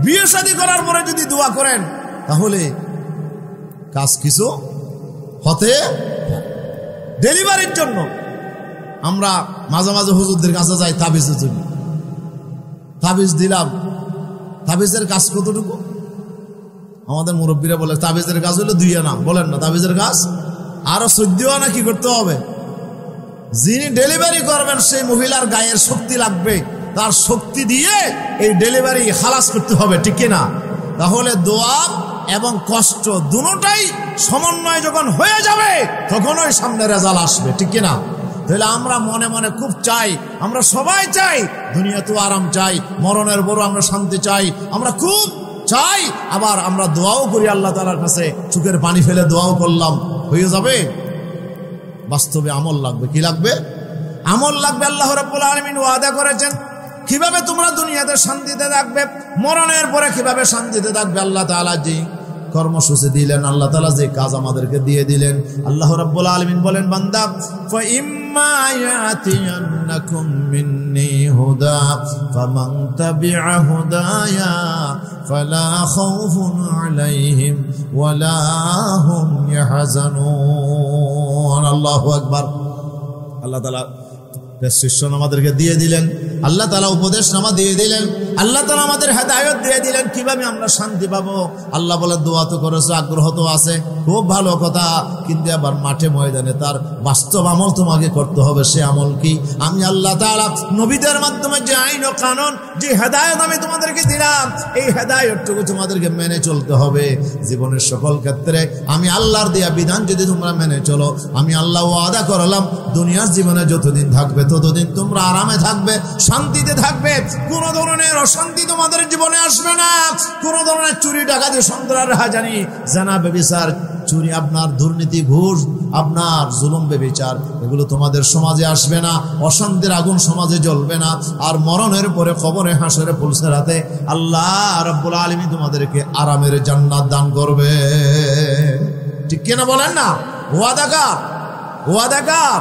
বিয়ে শাদী করার পরে যদি দোয়া করেন, তাহলে কাজ কিছু হতে। ডেলিভারির জন্য আমরা মাঝে মাঝে হুজুরদের কাছে যাই তাবিজের জন্য। তাবিজ দিলাম, তাবিজের কাজ কতটুকু? আমাদের মুরব্বীরা বলে তাবিজের কাজ হলো 2 আনা। বলেন না, তাবিজের কাজ আরো 14 আনা কি করতে হবে? যিনি ডেলিভারি করবেন সেই মহিলার গায়ের শক্তি লাগবে, তার শক্তি দিয়ে এই ডেলিভারি খালাস করতে হবে, ঠিক কিনা? তাহলে দোয়া এবং কষ্ট দুটোটাই সমন্বয় যখন হয়ে যাবে, তখনই সামনে রেজাল্ট আসবে, ঠিক কিনা? তাহলে আমরা মনে মনে খুব চাই, আমরা সবাই চাই দুনিয়াতেও আরাম চাই, মরণের বড় আমরা শান্তি চাই, আমরা খুব চাই। আবার আমরা দোয়াও করি আল্লাহ তাআলার কাছে, চোখের পানি ফেলে দোয়াও করলাম, হয়ে যাবে? বাস্তবে আমল লাগবে। কি লাগবে? আমল লাগবে। আল্লাহ রাব্বুল আলামিন ওয়াদা করেছেন, কিভাবে তোমরা দুনিয়াতে শান্তিতে থাকবে, মরণের পরে কিভাবে শান্তিতে থাকবে। আল্লাহ তাআলা যে কর্মসূচি দিলেন, আল্লাহ তাআলা যে কাজ আমাদেরকে দিয়ে দিলেন, আল্লাহ রাব্বুল আলামিন বলেন, বান্দা ফা ইম্মা ইয়াতিয়ান্নাকুম মিন্নি হুদা ফামান তাবিআ হুদায়া ফালা খাউফুন আলাইহিম ওয়ালা হুম ইয়াহজানুন। আল্লাহু আকবার। আল্লাহ তাআলা প্রেসক্রিপশন আমাদেরকে দিয়ে দিলেন, আল্লাহ তাআলা উপদেশনামা দিয়ে দিলেন, আল্লাহ তাআলা আমাদের হেদায়েত দিয়ে দিলেন কিভাবে আমরা শান্তি পাবো। আল্লাহ বলে, দোয়া তো করেছো, আগ্রহ তো আছে, খুব ভালো কথা, কিন্তু আবার মাঠে ময়দানে তার বাস্তব আমল তোমাকে করতে হবে। সে আমল কি? আমি আল্লাহ তাআলা নবীদের মাধ্যমে যে আইন ও কানুন, যে হেদায়েত আমি তোমাদেরকে দিলাম, এই হেদায়েতটুকু তোমাদেরকে মেনে চলতে হবে। জীবনের সকল ক্ষেত্রে আমি আল্লাহর দেয়া বিধান যদি তোমরা মেনে চলো, আমি আল্লাহ ওয়াদা করলাম দুনিয়ার জীবনে যতদিন থাকবে ততদিন তোমরা আরামে থাকবে, শান্তিতে থাকবে, কোন ধরনের অশান্তি তোমাদের জীবনে আসবে না। কোন ধরনের চুরি, ডাকাতি, সন্ত্রাস, রাহাজানি, জানা, ব্যভিচার, চুরি, আপনার দুর্নীতি, ঘুষ, আপনার জুলুম, ব্যভিচার, এগুলো তোমাদের সমাজে আসবে না। অশান্তির আগুন সমাজে জ্বলবে না। আর মরণের পরে কবরে, হাসরে, পুলসেরাতে আল্লাহ রাব্বুল আলামিন তোমাদেরকে আরামের জান্নাত দান করবে, ঠিক কিনা? বলেন না, ওয়াদাকার, ওয়াদাকার।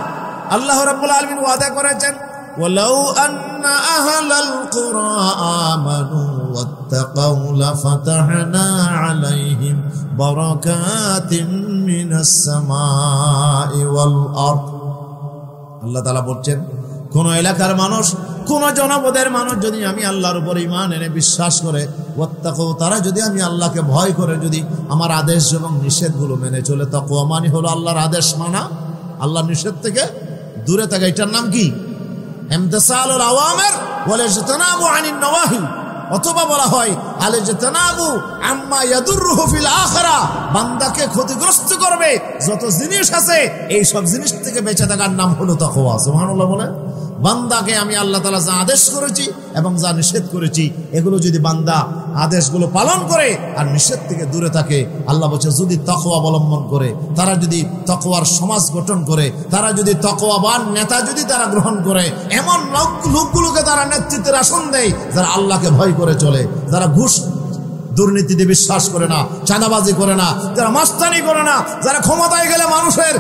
আল্লাহ রাব্বুল আলামিন ওয়াদা করেছেন, ওয়ালাউ আন্না আহলাল কুরা আমানু ওয়াত্তাকাউ লাফাতাহনা আলাইহিম বারাকাতিন মিনাস সামাই ওয়াল আরদ। আল্লাহ তাআলা বলছেন, কোন এলাকার মানুষ, কোন জনপদের মানুষ যদি আমি আল্লাহর উপর ঈমান এনে বিশ্বাস করে, ওয়াত্তাকাউ, তারা যদি আমি আল্লাহকে ভয় করে, যদি আমার আদেশ এবং নিষেধগুলো মেনে চলে, তাকওয়া মানে হলো আল্লাহর আদেশ মানা, আল্লাহর নিষেধ থেকে দূরে থাকা। এটার নাম কি? ইমতিসালুল আওয়ামির ওয়াল ইজতিনাবু আনিন নওয়াহি। অথবা বলা হয় আল ইজতিনাবু আম্মা ইয়াদুররুহু ফিল আখিরা, বান্দাকে ক্ষতিগ্রস্ত করবে যত জিনিস আছে, এই সব জিনিস থেকে বেঁচে থাকার নাম হলো তাকওয়া। সুবহানাল্লাহ বলেন। বান্দাকে আমি আল্লাহ তাআলা যা আদেশ করেছি এবং যা নিষেধ করেছি, এগুলো যদি বান্দা আদেশগুলো পালন করে আর নিষেধ থেকে দূরে থাকে, আল্লাহ বলছে যদি তাকওয়া অবলম্বন করে, তারা যদি তাকওয়ার সমাজ গঠন করে, তারা যদি তাকওয়াবান নেতা যদি তারা গ্রহণ করে, এমন লোকগুলোকে তারা নেতৃত্বের আসন দেয় যারা আল্লাহকে ভয় করে চলে, যারা ঘুষ দুর্নীতিতে বিশ্বাস করে না, চাঁদাবাজি করে না, যারা মাস্তানি করে না, যারা ক্ষমতায় গেলে মানুষের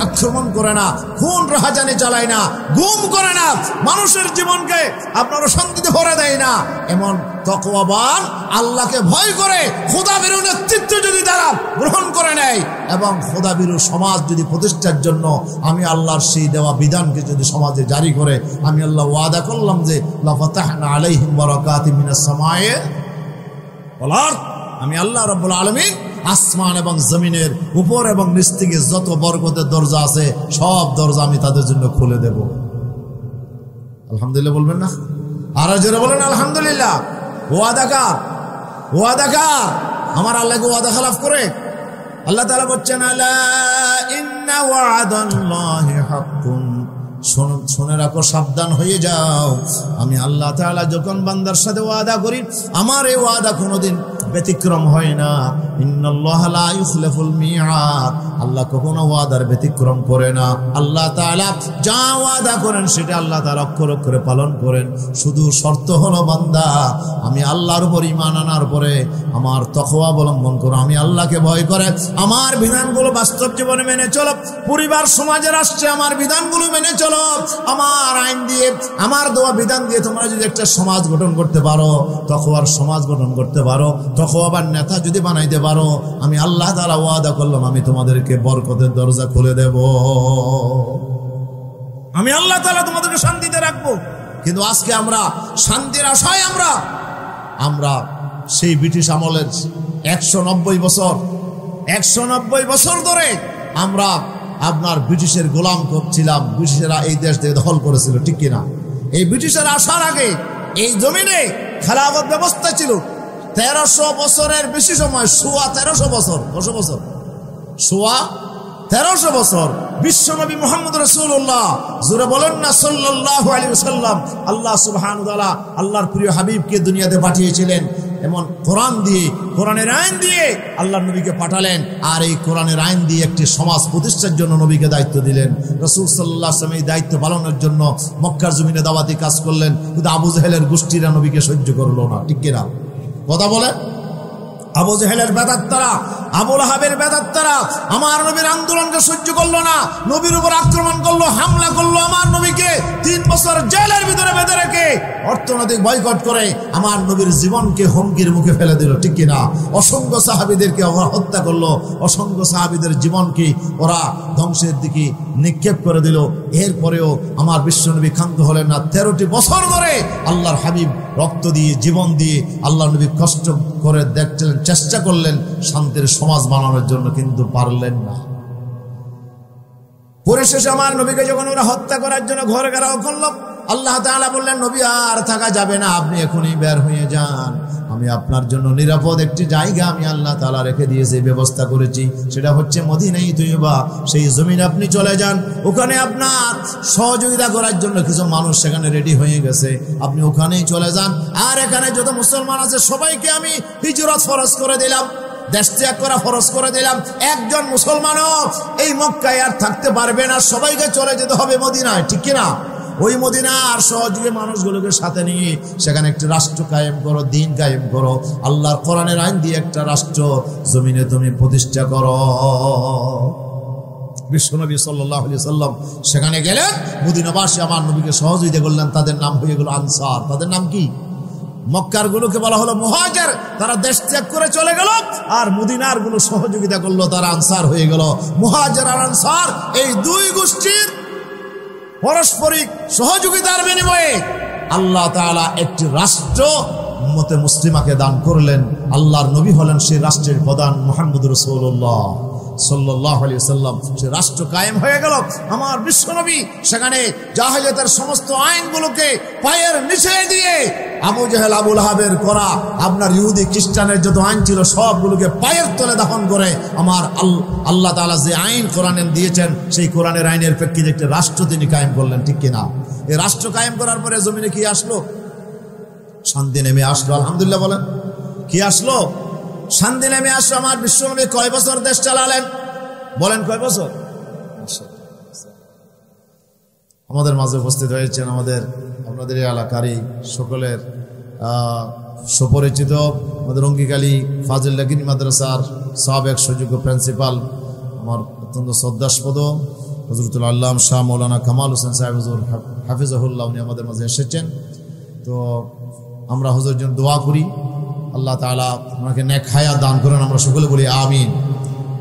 আক্রমণ করে না, খুন রাহাজানি চালায় না, গুম করে না, মানুষের জীবনকে আপনার শান্তিতে ভরে দেয় না, এমন তাকওয়াবান আল্লাহকে ভয় করে খোদাভীরু নেতৃত্ব যদি তারা গ্রহণ করে নেয় এবং খোদাভীরু সমাজ যদি প্রতিষ্ঠার জন্য আমি আল্লাহর সেই দেওয়া বিধানকে যদি সমাজে জারি করে, আমি আল্লাহ ওয়াদা করলাম যে লাফাতাহনা আলাইহিম বারাকাতিন মিনাস সামায়ে ওয়াল আরদ। আমি আল্লাহ রাব্বুল আলামিন আসমান এবং জমিনের উপর এবং নিচ থেকে যত বরকতের দরজা আছে সব দরজা আমি তাদের জন্য খুলে দেব। আলহামদুলিল্লাহ বলবেন না? আর জোরে বলেন আলহামদুলিল্লাহ। ওয়াদা কার? ওয়াদা কার? আমার আল্লাহকে ওয়াদা খেলাফ করে? আল্লাহ তাআলা বলছেন আলা ইন্না ওয়াদাল্লাহি হাক্কুন, শুনে রাখো, সাবধান হয়ে যাও, আমি আল্লাহ তাআলা যখন বান্দার সাথে ওয়াদা করি আমার এই ওয়াদা কোনোদিন ব্যতিক্রম হয় না। ইন্নাল্লাহা লা ইউখলিফুল মিআদ, আল্লাহ কখনো ওয়াদার ব্যতিক্রম করে না। আল্লাহ তাআলা যা ওয়াদা করেন সেটা আল্লাহ তাআলা অক্ষর অক্ষরে পালন করেন। শুধু শর্ত হলো বান্দা আমি আল্লাহর উপর ঈমান আনার পরে আমার তাকওয়া অবলম্বন করো, আমি আল্লাহকে ভয় করে আমার বিধানগুলো বাস্তব জীবনে মেনে চলো, পরিবার সমাজে রাষ্ট্রে আমার বিধানগুলো মেনে চলো, আমার আইন দিয়ে আমার দেওয়া বিধান দিয়ে তোমরা যদি একটা সমাজ গঠন করতে পারো, তাকওয়ার সমাজ গঠন করতে পারো, তাকওয়ার নেতা যদি বানাইতে পারো, আমি আল্লাহ তাআলা ওয়াদা করলাম আমি তোমাদেরকে বরকতের দরজা খুলে দেব, আমি আল্লাহ তাআলা তোমাদেরকে শান্তিতে রাখবো। কিন্তু আজকে আমরা শান্তির আশায় আমরা সেই ব্রিটিশ আমলের 190 বছর ধরে আমরা আপনার ব্রিটিশের গোলাম করছিলাম। ব্রিটিশেরা এই দেশ থেকে দখল করেছিল, ঠিক কিনা? এই ব্রিটিশের আসার আগে এই জমিনে খেলাফত ব্যবস্থা ছিল 1300 বছরের বেশি সময়, সোয়া 1300 বছর। কত বছর? সোয়া 1300 বছর। বিশ্বনবী মুহাম্মদ রাসূলুল্লাহ, জোরে বলেন না সাল্লাল্লাহু আলাইহি ওয়াসাল্লাম, আল্লাহ সুবহানাহু ওয়া তাআলা আল্লাহর প্রিয় হাবিবকে দুনিয়াতে পাঠিয়েছিলেন এমন কোরআন দিয়ে, কোরআনের আইন দিয়ে আল্লাহর নবীকে পাঠালেন। আর এই কোরআনের আইন দিয়ে একটি সমাজ প্রতিষ্ঠার জন্য নবীকে দায়িত্ব দিলেন। রাসূল সাল্লাল্লাহু আলাইহি ওয়াসাল্লাম এই দায়িত্ব পালনের জন্য মক্কার জমিনে দাওয়াতি কাজ করলেন, কিন্তু আবু জেহেলের গোষ্ঠীরা নবীকে সহ্য করলো না, ঠিক কিনা? কথা বলেন। আবু জেহেলের বেদাত্তারা, আবু লাহাবের বেদাত্তারা আমার নবীর আন্দোলনকে সহ্য করলো না, নবীর উপর আক্রমণ করলো, হামলা করলো, আমার নবীকে 3 বছর জেলের ভিতরে বেঁধে রেখে অর্থনৈতিক বয়কট করে আমার নবীর জীবনকে হুমকির মুখে ফেলে দিল, ঠিক কিনা? অসংখ্য সাহাবীদেরকে ওরা হত্যা করলো, অসংখ্য সাহাবীদের জীবনকে ওরা ধ্বংসের দিকে নিক্ষেপ করে দিল। এরপরেও আমার বিশ্বনবী ক্ষান্ত হলেন না। 13টি বছর ধরে আল্লাহর হাবিব রক্ত দিয়ে, জীবন দিয়ে আল্লাহর নবী কষ্ট করে দেখলেন, চেষ্টা করলেন শান্তির সমাজ বানানোর জন্য, কিন্তু পারলেন না। পরিশেষে আমার নবীকে যখন ওরা হত্যা করার জন্য ঘর ঘেরাও করলো, আল্লাহ তাআলা বললেন নবী আর থাকা যাবে না, আপনি এখনই বের হয়ে যান, আমি আপনার জন্য নিরাপদ একটি জায়গা আমি আল্লাহ তাআলা রেখে দিয়েছি, ব্যবস্থা করেছি, সেটা হচ্ছে মদিনায়ে তৈয়বা। সেই জমিনে আপনি চলে যান, ওখানে আপনার সহযোগিতা করার জন্য কিছু মানুষ সেখানে রেডি হয়ে গেছে, আপনি ওখানেই চলে যান। আর এখানে যত মুসলমান আছে সবাইকে আমি হিজরত ফরজ করে দিলাম, দেশ ত্যাগ করা ফরজ করে দিলাম। একজন মুসলমানও এই মক্কায় আর থাকতে পারবে না, সবাইকে চলে যেতে হবে মদিনায়, ঠিক কিনা? ওই মদিনার সহযোগী মানুষগুলোকে সাথে নিয়ে সেখানে একটি রাষ্ট্র কায়েম করো, দিন কায়েম করো, আল্লাহর কোরআনের আইন দিয়ে একটা রাষ্ট্র জমিনে তুমি প্রতিষ্ঠা করো। বিশ্বনবী সাল্লাল্লাহু আলাইহি ওয়াসাল্লাম সেখানে গেলেন, মদিনাবাসী আমার নবীকে সহযোগিতা করলেন, তাদের নাম হয়ে গেল আনসার। তাদের নাম কি? মক্কার গুলোকে বলা হলো মুহাজির, তারা দেশ ত্যাগ করে চলে গেল, আর মদিনার গুলো সহযোগিতা করলো, তারা আনসার হয়ে গেল। মুহাজির আর আনসার এই দুই গোষ্ঠীর পারস্পরিক সহযোগিতার বিনিময়ে আল্লাহ তাআলা একটি রাষ্ট্র উম্মতে মুসলিমাকে দান করলেন। আল্লাহর নবী হলেন সেই রাষ্ট্রের প্রধান মুহাম্মদুর রাসূলুল্লাহ সাল্লাল্লাহু আলাইহি ওয়াসাল্লাম। সে রাষ্ট্র কায়েম হয়ে গেল। আমার বিশ্বনবী সেখানে জাহেলিয়াতের সমস্ত আইনগুলোকে পায়ের নিচে দিয়ে আবু জেহেল, আবু লাহাবের করা আপনার ইহুদি খ্রিস্টানের যত আইন ছিল সবগুলোকে পায়ের তলে দাফন করে আমার আল্লাহ তাআলা যে আইন কোরআনে দিয়েছেন সেই কোরআনের আইনের প্রেক্ষিতে একটি রাষ্ট্র তিনি কায়েম করলেন, ঠিক কিনা? এই রাষ্ট্র কায়েম করার পরে জমিনে কি আসলো? শান্তি নেমে আসলো। আলহামদুলিল্লাহ বলেন। কি আসলো? শান্তি নেমে আসলো। আমার বিশ্বনবী কয় বছর দেশ চালালেন? বলেন কয় বছর? আমাদের মাঝে উপস্থিত হয়েছেন আপনাদের এলাকারই সকলের সুপরিচিত আমাদের অঙ্গিকালী ফাজিল লাকিনী মাদ্রাসার সাবেক সুযোগ্য প্রিন্সিপাল, আমার অত্যন্ত শ্রদ্ধাস্পদ হযরতুল আল্লামা শাহ মৌলানা কামাল হোসেন সাহেব হুজুর হাফিজাহুল্লাহ, উনি আমাদের মাঝে এসেছেন। তো আমরা হুজুরের জন্য দোয়া করি, আল্লাহ তাআলা ওনাকে নেক হায়াত দান করেন, আমরা সকলে বলি আমিন।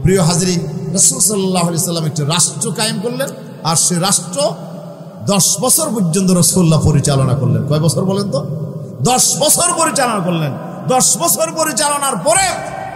প্রিয় হাজরিন, রাসূল সাল্লাল্লাহু আলাইহি ওয়াসাল্লাম একটি রাষ্ট্র কায়েম করলেন, আর সেই রাষ্ট্র 10 বছর পর্যন্ত রাসূলুল্লাহ পরিচালনা করলেন। কয় বছর বলেন তো? 10 বছর পরিচালনা করলেন। 10 বছর পরিচালনার পরে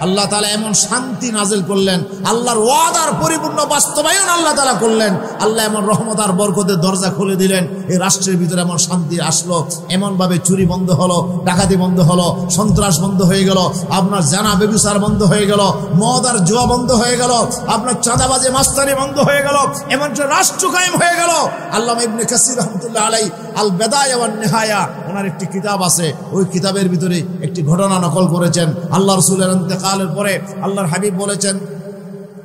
আল্লাহ তাআলা এমন শান্তি নাজিল করলেন, আল্লাহর ওয়াদার পরিপূর্ণ বাস্তবায়ন আল্লাহ তাআলা করলেন। আল্লাহ এমন রহমত আর বরকতের দরজা খুলে দিলেন, এই রাষ্ট্রের ভিতরে এমন শান্তি আসলো, এমনভাবে চুরি বন্ধ হলো, ডাকাতি বন্ধ হলো, সন্ত্রাস বন্ধ হয়ে গেল, আপনার জানা ব্যভিচার বন্ধ হয়ে গেল, মদ আর জুয়া বন্ধ হয়ে গেল, আপনার চাঁদাবাজি মাস্তানি বন্ধ হয়ে গেল, এমন একটা রাষ্ট্র কায়েম হয়ে গেল। আল্লামা ইবনে কাসির রাহমাতুল্লাহ আলাইহি আল বেদায়া ওয়ান নিহায়া, ওনার একটি কিতাব আছে, ওই কিতাবের ভিতরে একটি ঘটনা নকল করেছেন। আল্লাহ রাসূলের ইন্তেকালের পরে আল্লাহর হাবিব বলেছেন,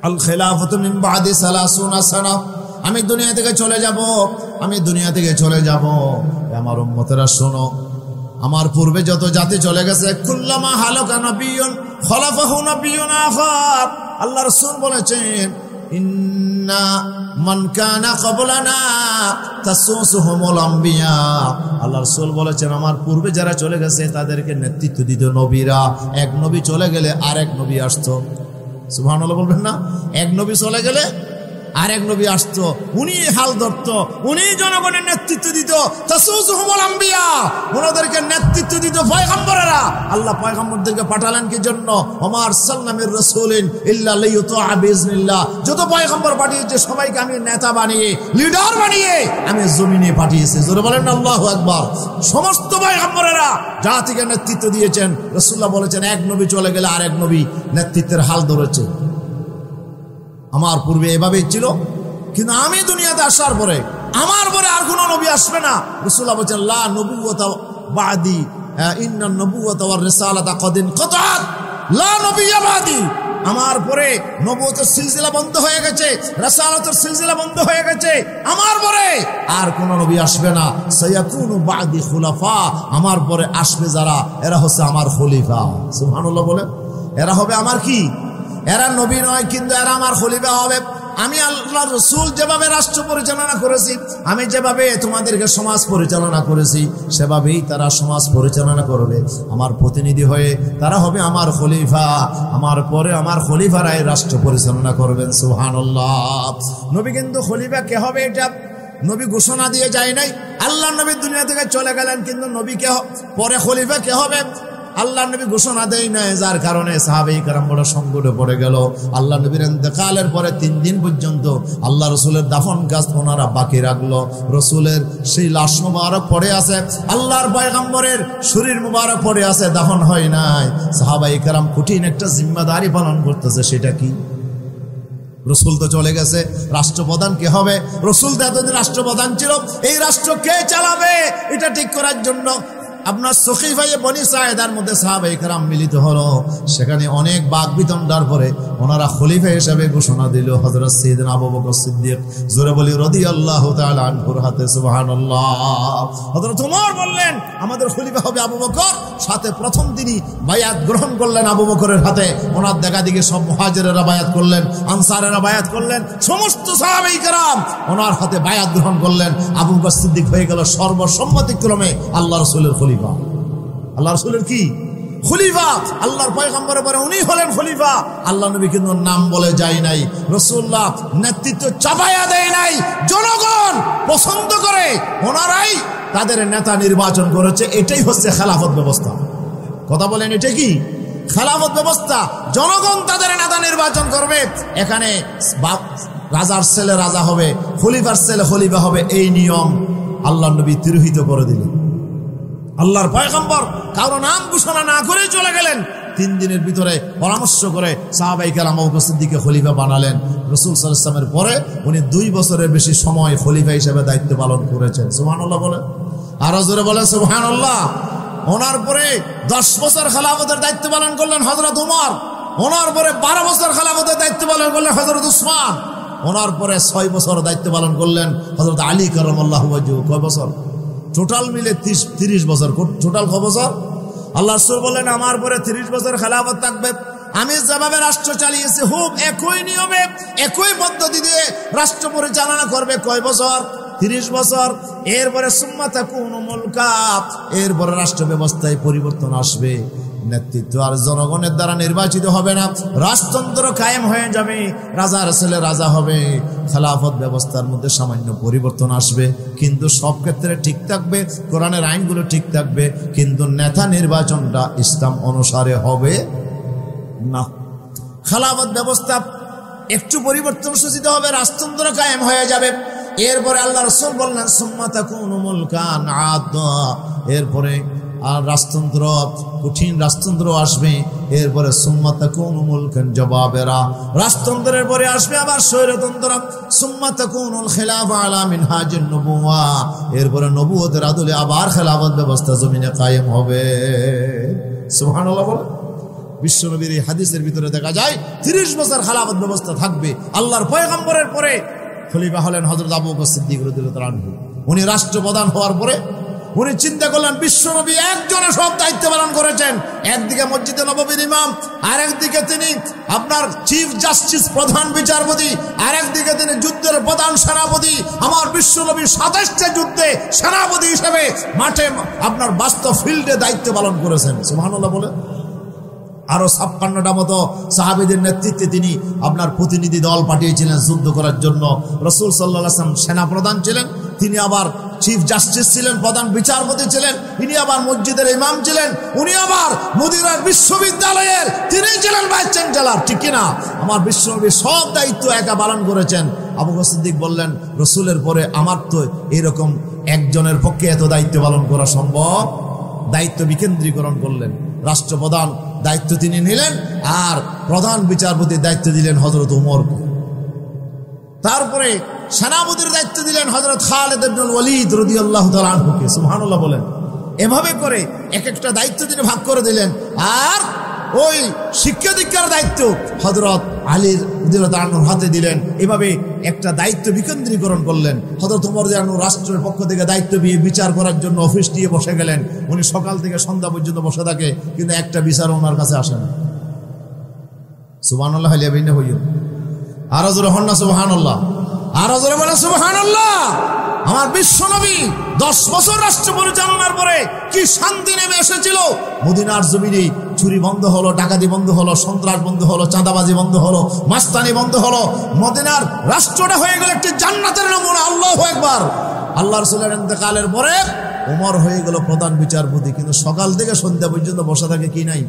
আল খিলাফাতু মিন বাদি 30 সানা, আমি দুনিয়া থেকে চলে যাব, আমি দুনিয়া থেকে চলে যাব। আমার উম্মতেরা শোনো, আমার পূর্বে যত জাতি চলে গেছে, কুল্লামা হালাকা নাবিয়্যুন খলাফাহু নাবিয়্যুন আখার। আল্লাহ রাসূল বলেছেন, ইন্না মান কানা ক্বাবলানা তাসুসুহুমুল আম্বিয়া। আল্লাহ রাসূল বলেছেন, আমার পূর্বে যারা চলে গেছে তাদেরকে নেতৃত্ব দিত নবীরা। এক নবী চলে গেলে আরেক নবী আসতো। সুবহানাল্লাহ বলবেন না? এক নবী চলে গেলে আরেক নবী আসতো, উনি হাল ধরত, উনি জনগণের নেতৃত্ব দিত। তাসুসুহুমুল আম্বিয়া, ওনাদেরকে নেতৃত্ব দিত পয়গম্বরেরা। আল্লাহ পয়গম্বরদেরকে পাঠালেন কি জন্য? ওমা আরসালনা মির রাসূলিন ইল্লা লিইউতা বিইজনিল্লাহ। যত পয়গম্বর পাঠিয়েছে সবাইকে আমি নেতা বানিয়ে, লিডার বানিয়ে আমি জমিনে পাঠিয়েছি। জোরে বলেন না আল্লাহু আকবার। সমস্ত পয়গম্বরেরা জাতিকে নেতৃত্ব দিয়েছেন। রাসূলুল্লাহ বলেছেন, এক নবী চলে গেলে আরেক নবী নেতৃত্বের হাল ধরেছে। আমার পূর্বে এভাবেই ছিল, কিন্তু আমি দুনিয়াতে আসার পরে আমার পরে আর কোনো নবী আসবে না। রাসূলুল্লাহ বলেছেন, লা নবুওয়াতা বাদি, ইন্নান নবুওয়াতা ওয়ার রিসালাতা কদ ইনকাতাত, লা নবিয়্যা বাদি। আমার পরে নবুয়তের সিলসিলা বন্ধ হয়ে গেছে, রিসালাতের সিলসিলা বন্ধ হয়ে গেছে। আমার পরে আর কোন নবী আসবে না। সায়াকুনু বাদি খুলাফা, আমার পরে আসবে যারা, এরা হচ্ছে আমার খলিফা। সুবহানাল্লাহ বলে, এরা হবে আমার কি? এরা নবী নয়, কিন্তু এরা আমার খলিফা হবে। আমি আল্লাহর রাসূল যেভাবে রাষ্ট্র পরিচালনা করেছি, আমি যেভাবে তোমাদেরকে সমাজ পরিচালনা করেছি, সেভাবেই তারা সমাজ পরিচালনা করবে। আমার প্রতিনিধি হয়ে তারা হবে আমার খলিফা। আমার পরে আমার খলিফারাই রাষ্ট্র পরিচালনা করবেন। সুবহানাল্লাহ। নবী কিন্তু খলিফা কে হবে এটা নবী ঘোষণা দিয়ে যায় নাই। আল্লাহ নবী দুনিয়া থেকে চলে গেলেন, কিন্তু নবী কে পরে খলিফা কে হবে আল্লাহ নবী ঘোষণা দেয় নাই, যার কারণে সাহাবায়ে কেরাম বড় সংকটে পড়ে গেল। আল্লাহ নবীর ইন্তেকালের পরে 3 দিন পর্যন্ত আল্লাহ রসুলের দাফন কাজ ওনারা বাকি রাখলো। রসুলের সেই লাশ মুবারক পড়ে আছে, আল্লাহর পয়গম্বরের শরীর মুবারক পড়ে আছে, দাফন হয় নাই। সাহাবায়ে কেরাম কঠিন একটা জিম্মাদারি পালন করতেছে। সেটা কি? রসুল তো চলে গেছে, রাষ্ট্রপ্রধান কে হবে? রসুল তো এতদিন রাষ্ট্রপ্রধান ছিল, এই রাষ্ট্র কে চালাবে এটা ঠিক করার জন্য আপনার সখীফায়ে বনি সায়েদার মধ্যে সাহাবায়ে কেরাম মিলিত হলো। সেখানে অনেক বাকবিতণ্ডার পরে ওনারা খলিফা হিসেবে ঘোষণা দিল হযরত সাইয়েদনা আবু বকর সিদ্দিক, জোরে বলি রাদিয়াল্লাহু তাআলা আনহুর হাতে। সুবহানাল্লাহ। হযরত ওমর বললেন, আমাদের খলিফা হবে আবু বকর। সাথে প্রথম দিনই বায়াত গ্রহণ করলেন আবু বকরের হাতে। ওনার দেখা দিকে সব মুহাজিরেরা বায়াত করলেন, আনসারেরা বায়াত করলেন, সমস্ত সাহাবায়ে কেরাম ওনার হাতে বায়াত গ্রহণ করলেন। আবু বকর সিদ্দিক হয়ে গেল সর্বসম্মতিক্রমে আল্লাহ রাসূলের খলিফা। আল্লাহ রাসূলের কি খলিফা? আল্লাহর পয়গম্বরের পরে উনি হলেন খলিফা। আল্লাহ নবী কিন্তু নাম বলে যায় নাই, রাসূলুল্লাহ নেতৃত্ব চাপায়া দেয় নাই। জনগণ পছন্দ করে ওনারাই তাদের নেতা নির্বাচন করেছে। এটাই হচ্ছে খেলাফত ব্যবস্থা। কথা বলেন, এটা কি খেলাফত ব্যবস্থা? জনগণ তাদের নেতা নির্বাচন করবে। এখানে রাজার ছেলে রাজা হবে, খলিফার ছেলে খলিফা হবে, এই নিয়ম আল্লাহ নবী তিরোহিত করে দিলেন। আল্লাহর পয়গম্বর কারো নাম ঘোষণা না করে চলে গেলেন। 3 দিনের ভিতরে পরামর্শ করে সাহাবায়ে কেরাম আবু বকর সিদ্দিককে খলিফা বানালেন। রাসূল সাল্লাল্লাহু আলাইহি ওয়াসাল্লামের পরে উনি 2 বছরের বেশি সময় খলিফা হিসেবে দায়িত্ব পালন করেছেন। সুবহানাল্লাহ বলেন, আরো জোরে বলেন সুবহানাল্লাহ। ওনার পরে 10 বছর খেলাফতের দায়িত্ব পালন করলেন হযরত ওমর। ওনার পরে 12 বছর খেলাফতের দায়িত্ব পালন করলেন হযরত উসমান। ওনার পরে 6 বছর দায়িত্ব পালন করলেন হযরত আলী কারামাল্লাহু ওয়াজহু। কয় বছর? টোটাল মিলে 30 বছর। টোটাল কয় বছর? আল্লাহ রাসূল বলেন, আমার পরে 30 বছর খেলাফত থাকবে। আমি যেভাবে রাষ্ট্র চালিয়েছি হুব একই নিয়মে একই পদ্ধতি দিয়ে রাষ্ট্র পরিচালনা করবে। কয় বছর? 30 বছর। এরপরে সুম্মা তাকুনু মুলকা, এরপরে রাষ্ট্র ব্যবস্থায় পরিবর্তন আসবে। নেতৃত্ব আর জনগণের দ্বারা নির্বাচিত হবে না, রাজতন্ত্র কায়েম হয়ে যাবে, রাজার ছেলে রাজা হবে। খেলাফত ব্যবস্থার মধ্যে সামান্য পরিবর্তন আসবে, কিন্তু সব ক্ষেত্রে ঠিক থাকবে, কোরআনের আইনগুলো ঠিক থাকবে, কিন্তু নেতা নির্বাচনটা ইসলাম অনুসারে হবে। না, খেলাফত ব্যবস্থা একটু পরিবর্তন সূচিত হবে, রাজতন্ত্র কায়েম হয়ে যাবে। এরপরে আল্লাহ রাসূল বললেন সুম্মা তাকুনু মুলকান আদা, এরপরে আর রাজতন্ত্র, কঠিন রাজতন্ত্র আসবে। এরপরে সুম্মা তাকুনু মুলকান জবাবেরা, রাজতন্ত্রের পরে আসবে আবার স্বৈরতন্ত্র। সুম্মা তাকুনুল খিলাফা আলা মিনহাজিন নবুওয়া, এরপরে নবুয়তের আদলে আবার খেলাফত ব্যবস্থা জমিনে কায়েম হবে। সুবহানাল্লাহ বলে। বিশ্বনবীর এই হাদিসের ভিতরে দেখা যায় 30 বছর খেলাফত ব্যবস্থা থাকবে। আল্লাহর পয়গম্বরের পরে খলিফা হলেন হযরত আবু বকর সিদ্দিক রাদিয়াল্লাহু তাআলা আনহু। উনি রাষ্ট্রপ্রধান হওয়ার পরে উনি চিন্তা করলেন বিশ্বনবী একজনে সব দায়িত্ব পালন করেছেন। একদিকে মসজিদে নববীর ইমাম, আর একদিকে তিনি আপনার চিফ জাস্টিস প্রধান বিচারপতি, আর একদিকে তিনি যুদ্ধের প্রধান সেনাপতি। আমার বিশ্বনবী 27টা যুদ্ধে সেনাপতি হিসেবে মাঠে আপনার বাস্তব ফিল্ডে দায়িত্ব পালন করেছেন। সুবহানাল্লাহ বলে। আরো 56টা মতো সাহাবীদের নেতৃত্বে তিনি আপনার প্রতিনিধি দল পাঠিয়েছিলেন যুদ্ধ করার জন্য। রাসূল সাল্লাল্লাহু আলাইহি ওয়াসাল্লাম সেনা প্রধান ছিলেন, তিনি আবার চিফ জাস্টিস ছিলেন, প্রধান বিচারপতি ছিলেন, তিনি আবার মসজিদের ইমাম ছিলেন, উনি আবার মদিনার বিশ্ববিদ্যালয়ের তিনি ছিলেন ভাইস চ্যান্সেলর। ঠিক কিনা? আমার বিশ্বনবী সব দায়িত্ব একা পালন করেছেন। আবু বকর সিদ্দিক বললেন রাসূলের পরে আমার তো এরকম একজনের পক্ষে এত দায়িত্ব পালন করা সম্ভব। দায়িত্ব বিকেন্দ্রীকরণ করলেন। রাষ্ট্রপ্রধান দায়িত্ব তিনি নিলেন, আর প্রধান বিচারপতির দায়িত্ব দিলেন হযরত ওমরকে। তারপরে সেনাপতির দায়িত্ব দিলেন হযরত খালিদ ইবনুল ওয়ালিদ রাদিয়াল্লাহু তাআলা আনহুকে। সুবহানাল্লাহ বলেন। এভাবে করে এক একটা দায়িত্ব তিনি ভাগ করে দিলেন। আর ওই শিক্ষা দীক্ষার দায়িত্ব হযরত আলী রাদিয়াল্লাহু আনহুর হাতে দিলেন। এভাবে একটা দায়িত্ব বিকেন্দ্রীকরণ করলেন। হযরত ওমর রাদিয়াল্লাহু আনহু রাষ্ট্রের পক্ষ থেকে দায়িত্ব দিয়ে বিচার করার জন্য অফিস দিয়ে বসে গেলেন। উনি সকাল থেকে সন্ধ্যা পর্যন্ত বসে থাকে, কিন্তু একটা বিচার ওনার কাছে আসে না। সুবহানাল্লাহ আলিয়া বিনা হইও। আরো জোরে হন না সুবহানাল্লাহ, আরো জোরে বলে সুবহানাল্লাহ। আমার বিশ্বনবী 10 বছর রাষ্ট্র পরিচালনার পরে কি শান্তি নেমে এসেছিল। মদিনার জমিনে চুরি বন্ধ হলো, ডাকাতি বন্ধ হলো, সন্ত্রাস বন্ধ হলো, চাঁদাবাজি বন্ধ হলো, মাস্তানি বন্ধ হলো। মদিনার রাষ্ট্রটা হয়ে গেল একটি জান্নাতের নমুনা। আল্লাহু আকবার। আল্লাহ রাসূলের ইন্তেকালের পরে ওমর হয়ে গেল প্রধান বিচারপতি, কিন্তু সকাল থেকে সন্ধ্যা পর্যন্ত বসে থাকে, কি নাই,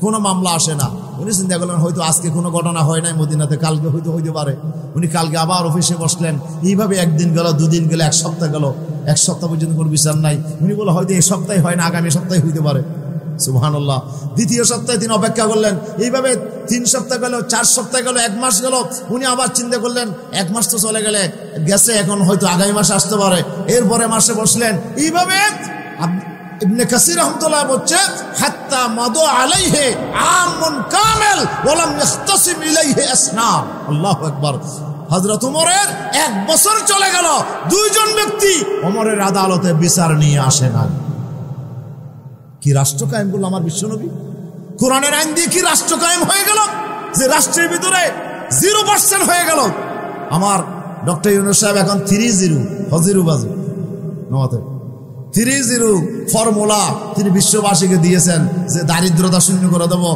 কোনো মামলা আসে না। উনি চিন্তা করলেন হয়তো আজকে কোনো ঘটনা হয় নাই মদিনাতে, কালকে হয়তো হইতে পারে। উনি কালকে আবার অফিসে বসলেন। এইভাবে একদিন গেল, দুদিন গেল, এক সপ্তাহ গেল। এক সপ্তাহ পর্যন্ত কোনো বিচার নাই। উনি বললেন হয়তো এই সপ্তাহে হয় না, আগামী সপ্তাহে হইতে পারে। সুবহানাল্লাহ। দ্বিতীয় সপ্তাহে তিনি অপেক্ষা করলেন। এইভাবে 3 সপ্তাহ গেল, 4 সপ্তাহ গেল, 1 মাস গেল। উনি আবার চিন্তা করলেন 1 মাস তো চলে গেছে, এখন হয়তো আগামী মাসে আসতে পারে। এরপরে মাসে বসলেন। এইভাবে ইবনে কাসির রাহমাতুল্লাহ বলছে হাত্তা মাদু আলাইহি আমুন কামিল ওয়া লাম ইখতাসিম ইলাইহি আসনাব। আল্লাহু আকবার। হযরত ওমরের 1 বছর চলে গেল, 2 জন ব্যক্তি ওমরের আদালতে বিচার নিয়ে আসে না। কি রাষ্ট্র কায়েম করলো আমার বিশ্বনবী। কোরআনের আইন দিয়ে কি রাষ্ট্র কায়েম হয়ে গেল, যে রাষ্ট্রের ভিতরে 0% হয়ে গেল। আমার ডক্টর ইউনূস সাহেব এখন 30 হজিরু বাজু নমাতে 30 ফর্মুলা তিনি বিশ্ববাসীকে দিয়েছেন, যে দারিদ্রতা শূন্য করে দেবো,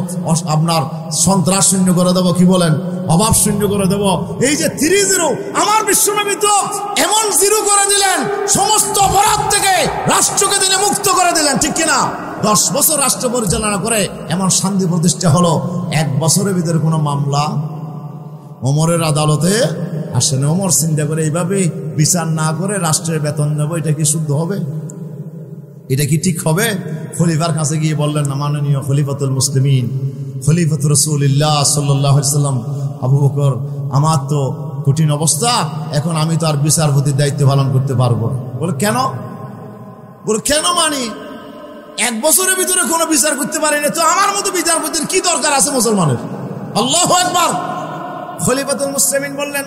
আপনার সন্ত্রাস শূন্য করে দেবো, কি বলেন, অভাব শূন্য করে দেবো। এই যে 30 আমার বিশ্বনবী তো এমন 0 করে দিলেন, সমস্ত অপরাধ থেকে রাষ্ট্রকে তিনি মুক্ত করে দিলেন। ঠিক কিনা? 10 বছর রাষ্ট্র পরিচালনা করে এমন শান্তি প্রতিষ্ঠা হলো। 1 বছরের ভিতরে কোনো মামলা ওমরের আদালতে আসে না। ওমর চিন্তা করে এইভাবে বিচার না করে রাষ্ট্রের বেতন নেবো, এটা কি শুদ্ধ হবে? এটা কি ঠিক হবে? খলিফার কাছে গিয়ে বললেন না, মাননীয় খলিফাতুল মুসলিমিন, খলিফাতুর রাসূলুল্লাহ সাল্লাল্লাহু আলাইহি ওয়াসাল্লাম আবু বকর, আমার তো কঠিন অবস্থা, এখন আমি তো আর বিচারপতির দায়িত্ব পালন করতে পারবো না। বলে কেন? বলে কেন মানি 1 বছরের ভিতরে কোনো বিচার করতে পারি না, তো আমার মতো বিচারপতির কি দরকার আছে মুসলমানের? আল্লাহু আকবার। খলিফাতুল মুসলিমিন বললেন,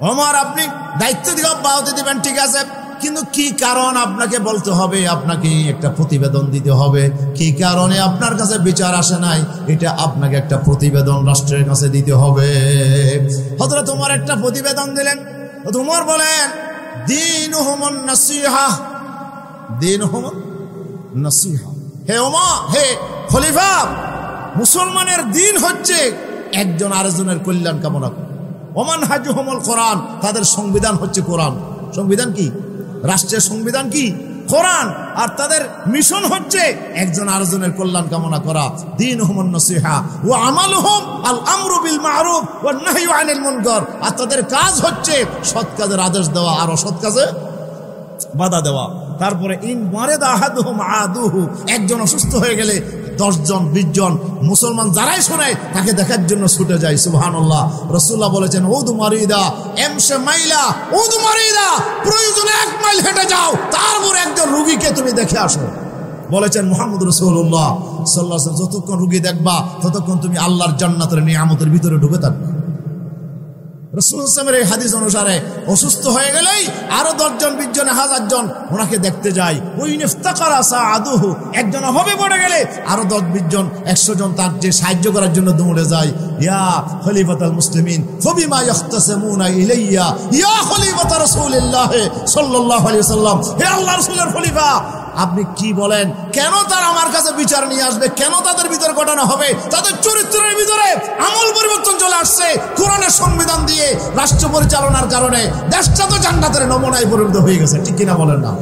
ওমর আপনি দায়িত্ব দিয়ে অব্যাহত দিবেন, ঠিক আছে, কিন্তু কি কারণ আপনাকে বলতে হবে, আপনাকে একটা প্রতিবেদন দিতে হবে। কি কারণে আপনার কাছে বিচার আসে নাই, এটা আপনাকে একটা প্রতিবেদন রাষ্ট্রের কাছে দিতে হবে। হযরত ওমর একটা প্রতিবেদন দিলেন। ওমর বলেন দীনুহুমুন নাসিহা, দীনুহুমুন নাসিহা। হে ওমর, হে খলিফা, মুসলমানের দিন হচ্ছে একজন আরেকজনের কল্যাণ কামনা করা। ওমান হাজুহুমুল কোরআন, তাদের সংবিধান হচ্ছে কোরআন। সংবিধান কি? রাষ্ট্রের সংবিধান কি? কোরআন আর তাদের মিশন হচ্ছে একজন আরেকজনের কল্যাণ কামনা করা। দীনুহুমুন নসিহা ওয়া আমালুহুম আল আমরু বিল মারুফ ওয়ান নাহয়ু আনিল মুনকার। আর তাদের কাজ হচ্ছে সৎ কাজের আদেশ দেওয়া আর অসৎ কাজে বাধা দেওয়া। তারপরে ইন মারাদা আহাদুহুম আদুহু, একজন অসুস্থ হয়ে গেলে 10 জন 20 জন মুসলমান যারাই শোনে তাকে দেখার জন্য ছুটে যায়। সুবহানাল্লাহ। রাসূলুল্লাহ বলেছেন উদু মারিদা এমশে মাইলা, উদু মারিদা, প্রয়োজনে 1 মাইল হেঁটে যাও, তারপর একজন রোগীকে তুমি দেখে আসো। বলেছেন মুহাম্মদ রাসূলুল্লাহ সাল্লাল্লাহু আলাইহি ওয়াসাল্লাম, যতক্ষণ রোগী দেখবা ততক্ষণ তুমি আল্লাহর জান্নাতের নিয়ামতের ভিতরে ঢুকে থাকবে। রাসূলুল্লাহ সাল্লাল্লাহু আলাইহি ওয়াসাল্লামের এই হাদিস অনুসারে অসুস্থ হয়ে গেলেই আরো 10 জন 20 জন 1000 জন ওনাকে দেখতে যায়। ওই ইফতাকারা সাআদুহু, একজন অভাবে পড়ে গেলে আরো 10 20 জন 100 জন তার যে সাহায্য করার জন্য দৌড়ে যায়। ইয়া খলিফাতুল মুসলিমিন ফাবিমা ইখতাসমুনা ইলাইয়া ইয়া খলিফাত রাসূলিল্লাহ সাল্লাল্লাহু আলাইহি ওয়াসাল্লাম, হে আল্লাহর রাসূলের খলিফা, আপনি কি বলেন? কেন তারা আমার কাছে বিচার নিয়ে আসবে? কেন তাদের ভিতরে ঘটনা হবে? তাদের চরিত্রের ভিতরে আমল পরিবর্তন চলে আসছে। কোরআনের সংবিধান দিয়ে রাষ্ট্র পরিচালনার কারণে দেশটা তো জান্নাতের নমুনায় পরিণত হয়ে গেছে, ঠিক কিনা বলেন না?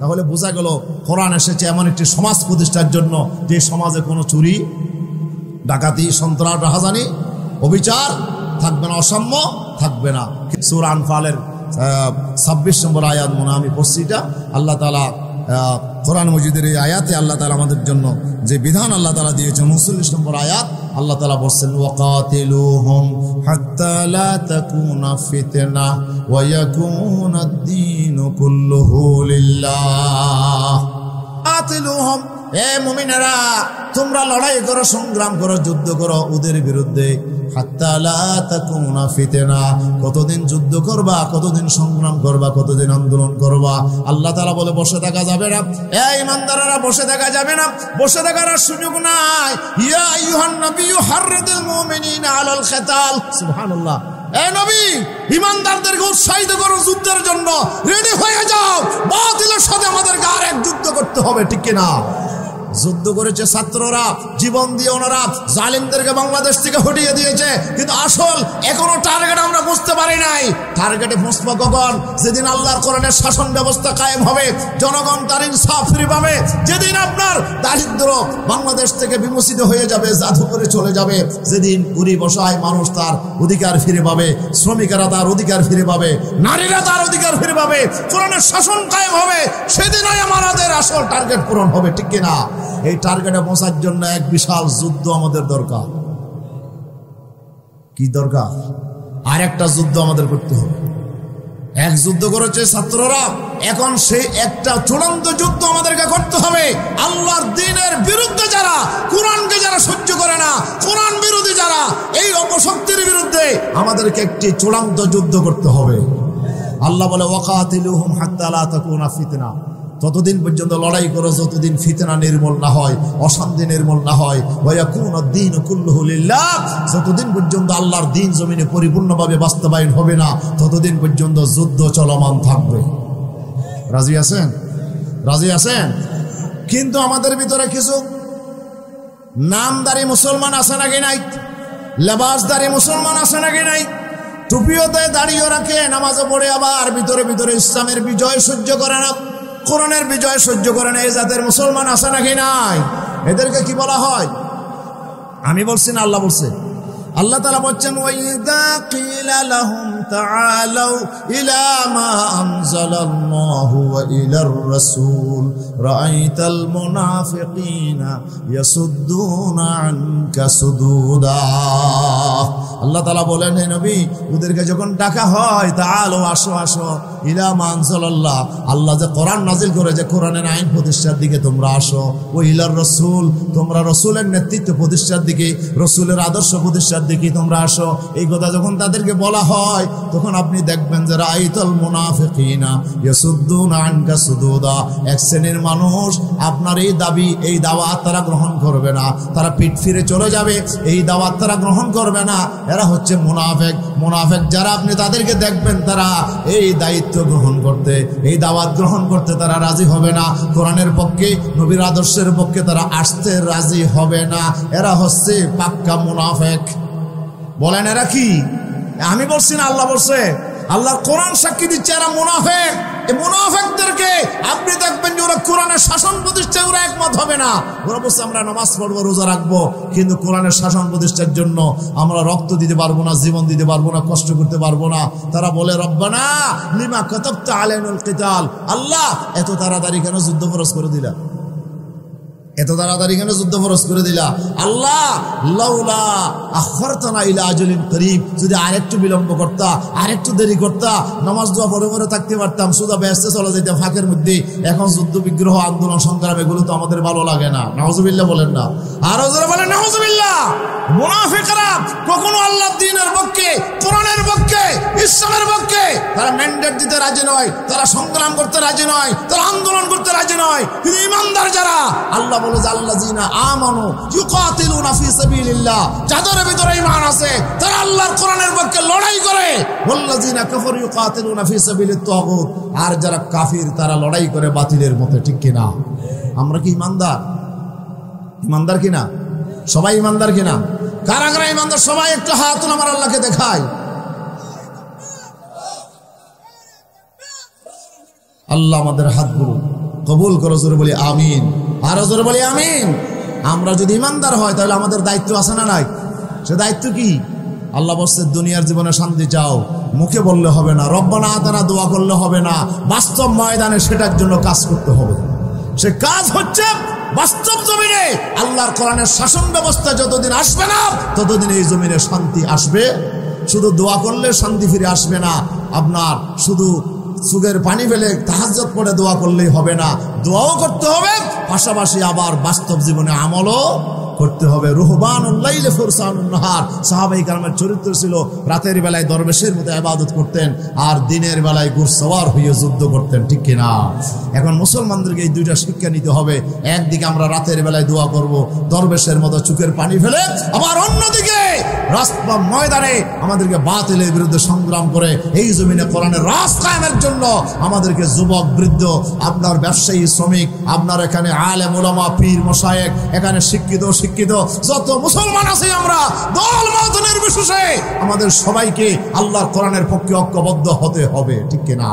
তাহলে বোঝা গেল কোরআন এসেছে এমন একটি সমাজ প্রতিষ্ঠার জন্য যে সমাজে কোনো চুরি ডাকাতি সন্ত্রাস রাহাজানি অবিচার থাকবে না, অসাম্য থাকবে না। সূরা আনফালের 26 নম্বর আয়াত মনে আমি পড়ছি, এটা আল্লাহ তাআলা কোরআন মজিদের এই আয়াতে আল্লাহ তাআলা আমাদের জন্য যে বিধান আল্লাহ তাআলা দিয়েছেন 39 নম্বর আয়াত আল্লাহ তাআলা বলছেন ওয়াকাতিলুহুম হাত্তা লা তাকুনা ফিতনা ওয়া ইয়াকুনা আদ-দীনু কুল্লুহু লিল্লাহ। কাতিলুহুম, হে মুমিনেরা তোমরা লড়াই করো, সংগ্রাম করো, যুদ্ধ করো ওদের বিরুদ্ধে। হাত্তা লা তাকুনা ফিতনা, কতদিন যুদ্ধ করবা, কতদিন সংগ্রাম করবা, কতদিন আন্দোলন করবা? আল্লাহ তাআলা বলে বসে থাকা যাবে না। এই ইমানদারেরা বসে থাকা যাবে না, বসে থাকার সুযোগ নাই। ইয়া আইয়ুহান নাবিয়্যু হাররিদুল মুমিনিনা আলাল কিতাল। সুবহানাল্লাহ। এ নবী, ইমানদারদেরকে উৎসাহিত করো যুদ্ধের জন্য, রেডি হয়ে যাও, বাতিলের সাথে আমাদেরকে আরেক যুদ্ধ করতে হবে, ঠিক কিনা? যুদ্ধ করেছে ছাত্ররা, জীবন দিয়ে ওনারা জালিমদেরকে বাংলাদেশ থেকে হটিয়ে দিয়েছে, কিন্তু আসল এখনো টার্গেট আমরা বুঝতে পারি নাই। টার্গেটে পৌঁছবো কখন? যেদিন আল্লাহর কোরআনের শাসন ব্যবস্থা কায়েম হবে, জনগণ তার ইনসাফ ফিরে পাবে, যেদিন আপনার দারিদ্র বাংলাদেশ থেকে বিমোচিত হয়ে যাবে, জাদু করে চলে যাবে, যেদিন গরিব অসহায় মানুষ তার অধিকার ফিরে পাবে, শ্রমিকেরা তার অধিকার ফিরে পাবে, নারীরা তার অধিকার ফিরে পাবে, কোরআনের শাসন কায়েম হবে, সেদিনই আমাদের আসল টার্গেট পূরণ হবে, ঠিক কিনা? এই টার্গেটে পৌঁছার জন্য এক বিশাল যুদ্ধ আমাদের দরকার। কি দরকার? আর একটা যুদ্ধ আমাদের করতে হবে। এক যুদ্ধ করেছে ছাত্ররা, এখন সেই একটা চূড়ান্ত যুদ্ধ আমাদেরকে করতে হবে। আল্লাহর দ্বীনের বিরুদ্ধে যারা, কোরআনকে যারা সহ্য করে না, কোরআন বিরোধী যারা, এই অপশক্তির বিরুদ্ধে আমাদেরকে একটি চূড়ান্ত যুদ্ধ করতে হবে। আল্লাহ বলে ওয়াকাতিলুহুম হাত্তা লা তাকুনা ফিতনা, ততদিন পর্যন্ত লড়াই করো যতদিন ফিতনা নির্মূল না হয়, অশান্তি নির্মূল না হয়। ওয়া ইয়াকুনা আদ-দীনু কুল্লুহু লিল্লাহ, যতদিন পর্যন্ত আল্লাহর দ্বীন জমিনে পরিপূর্ণভাবে বাস্তবায়ন হবে না ততদিন পর্যন্ত যুদ্ধ চলমান থাকবে। রাজি আছেন? রাজি আছেন? কিন্তু আমাদের ভিতরে কিছু নামদারি মুসলমান আছে নাকি নাই? লেবাসদারি মুসলমান আছে নাকি নাই? টুপিও দেয়, দাড়িও রাখে, নামাজও পড়ে, আবার ভিতরে ভিতরে ইসলামের বিজয় সহ্য করে না, কোরআনের বিজয় সহ্য করে না। এই জাতের মুসলমান আছে নাকি নাই? এদেরকে কি বলা হয়? আমি বলছি না, আল্লাহ বলছে। আল্লাহ তাআলা বলছেন ওয়াইদা কিলা লাহুম তাআলাউ ইলা মা আনজালাল্লাহু ওয়া ইলার রাসূল রাআইতাল মুনাফিকিনা ইয়াসুদ্দুনা আনকা সুদুদা। আল্লাহ তাআলা বলেন, হে নবী, ওদেরকে যখন ডাকা হয় তাআলাউ, আসো আসো, ইলা মা আনজালাল্লাহ, আল্লাহ যে কোরআন নাজিল করে, যে কোরআনের আইন প্রতিষ্ঠার দিকে তোমরা আসো, ও ইলার রাসূল, তোমরা রাসূলের নেতৃত্ব প্রতিষ্ঠার দিকে, রাসূলের আদর্শ প্রতিষ্ঠার দিকে তোমরা আসো। এই কথা যখন তাদেরকে বলা হয় তখন আপনি দেখবেন যে রাআইতাল মুনাফিকিনা ইয়াসুদ্দুনা আনকা সুদুদা, এক শ্রেণীর মানুষ আপনার এই দাবি, এই দাওয়াত তারা গ্রহণ করবে না, তারা পিঠ ফিরে চলে যাবে, এই দাওয়াত তারা গ্রহণ করবে না। এরা হচ্ছে মুনাফিক। মুনাফিক যারা, আপনি তাদেরকে দেখবেন তারা এই দায়িত্ব গ্রহণ করতে, এই দাওয়াত গ্রহণ করতে তারা রাজি হবে না, কোরআনের পক্ষে, নবীর আদর্শের পক্ষে তারা আসতে রাজি হবে না। এরা হচ্ছে পাক্কা মুনাফিক। বলেন এরা কি? আমি বলছি না, আল্লাহ বলছে। আল্লাহ কোরআন সাক্ষী দিচ্ছে এরা মুনাফিক। এই মুনাফিকদেরকে আপনি দেখবেন যে ওরা কোরআনের শাসন প্রতিষ্ঠায় ওরা একমত হবে না। ওরা বলছে আমরা নামাজ পড়বো, রোজা রাখবো, কিন্তু কোরআনের শাসন প্রতিষ্ঠার জন্য আমরা রক্ত দিতে পারবো না, জীবন দিতে পারবো না, কষ্ট করতে পারবো না। তারা বলে রব্বানা লিমা কাতাবতা আলাইনাল কিতাল, আল্লাহ এত তাড়াতাড়ি কেন যুদ্ধ ফরজ করে দিলা, এত তাড়াতাড়ি কেন যুদ্ধ ফরজ করে দিলা? আল্লাহ লাউলা আখরতানা ইলা আজলিন করিব, যদি আরেকটু বিলম্ব করতা, আরেকটু দেরি করতা, নামাজ দোয়া পড়ে পড়ে থাকতে পারতাম, সুদা ব্যস্ত চলে যেতাম ফাঁকের মধ্যে। এখন যুদ্ধ বিগ্রহ, আন্দোলন, সংগ্রাম এগুলো তো আমাদের ভালো লাগে না। নাউজুবিল্লাহ বলেন না, আরো জোরে বলেন নাউজুবিল্লাহ। মুনাফিকরা কখনো আল্লাহর দ্বীনের পক্ষে, কোরআনের পক্ষে, ইসলামের পক্ষে তারা ম্যান্ডেট দিতে রাজি নয়, তারা সংগ্রাম করতে রাজি নয়, তারা আন্দোলন করতে রাজি নয়। কিন্তু ইমানদার যারা, আল্লাহ বলে যে আল্লাযীনা আমানু ইউকাতিলুনা ফি সাবিলিল্লাহ, যাদের ভিতরে ঈমান আছে তারা আল্লাহর কোরআনের পক্ষে লড়াই করে। ওয়াল্লাযীনা কাফারু ইউকাতিলুনা ফি সাবিলিত তাগুত, আর যারা কাফির তারা লড়াই করে বাতিলের মতে। ঠিক কিনা? আমরা কি ইমানদার? ইমানদার কিনা? সবাই ইমানদার কিনা? কারা কারা ইমানদার? সবাই একটু হাত তুলে আমার আল্লাহকে দেখায়। আল্লাহ আমাদের হাতগুলো কবুল করো, জোরে বলি আমিন, আরো জোরে বলি আমিন। আমরা যদি ইমানদার হয় তাহলে আমাদের দায়িত্ব আছে না নাই? সে দায়িত্ব কি? আল্লাহ বলছে দুনিয়ার জীবনে শান্তি চাও, মুখে বললে হবে না, রব্বানা আতানা দোয়া করলে হবে না, বাস্তব ময়দানে সেটার জন্য কাজ করতে হবে। সে কাজ হচ্ছে বাস্তব জমিনে আল্লাহর কোরআনের শাসন ব্যবস্থা যতদিন আসবে না ততদিন এই জমিনে শান্তি আসবে। শুধু দোয়া করলে শান্তি ফিরে আসবে না। আপনার শুধু চোখের পানি ফেলে তাহাজ্জুদ পড়ে দোয়া করলেই হবে না, দোয়াও করতে হবে, পাশাপাশি আবার বাস্তব জীবনে আমলও করতে হবে। রুহবানুল লাইলি ফুরসানুন নাহার, সাহাবায়ে কেরামের চরিত্র ছিল রাতের বেলায় দরবেশের মতো ইবাদত করতেন আর দিনের বেলায় ঘোড়সওয়ার হয়ে যুদ্ধ করতেন। ঠিক কিনা? এখন মুসলমানদেরকে এই দুইটা শিক্ষা নিতে হবে। একদিকে আমরা রাতের বেলায় দোয়া করব দরবেশের মতো চোখের পানি ফেলে, আবার অন্যদিকে রাস্তা ময়দানে আমাদেরকে বাতিলের বিরুদ্ধে সংগ্রাম করে এই জমিনে কোরআনের রাজ কায়েমের জন্য আমাদেরকে যুবক, বৃদ্ধ, আপনার ব্যবসায়ী, শ্রমিক, আপনার এখানে আলেম ওলামা, পীর মশায়েখ, এখানে শিক্ষিত যত মুসলমান আছি আমরা দল মত নির্বিশেষে আমাদের সবাইকে আল্লাহর কোরআনের পক্ষে ঐক্যবদ্ধ হতে হবে। ঠিক কিনা?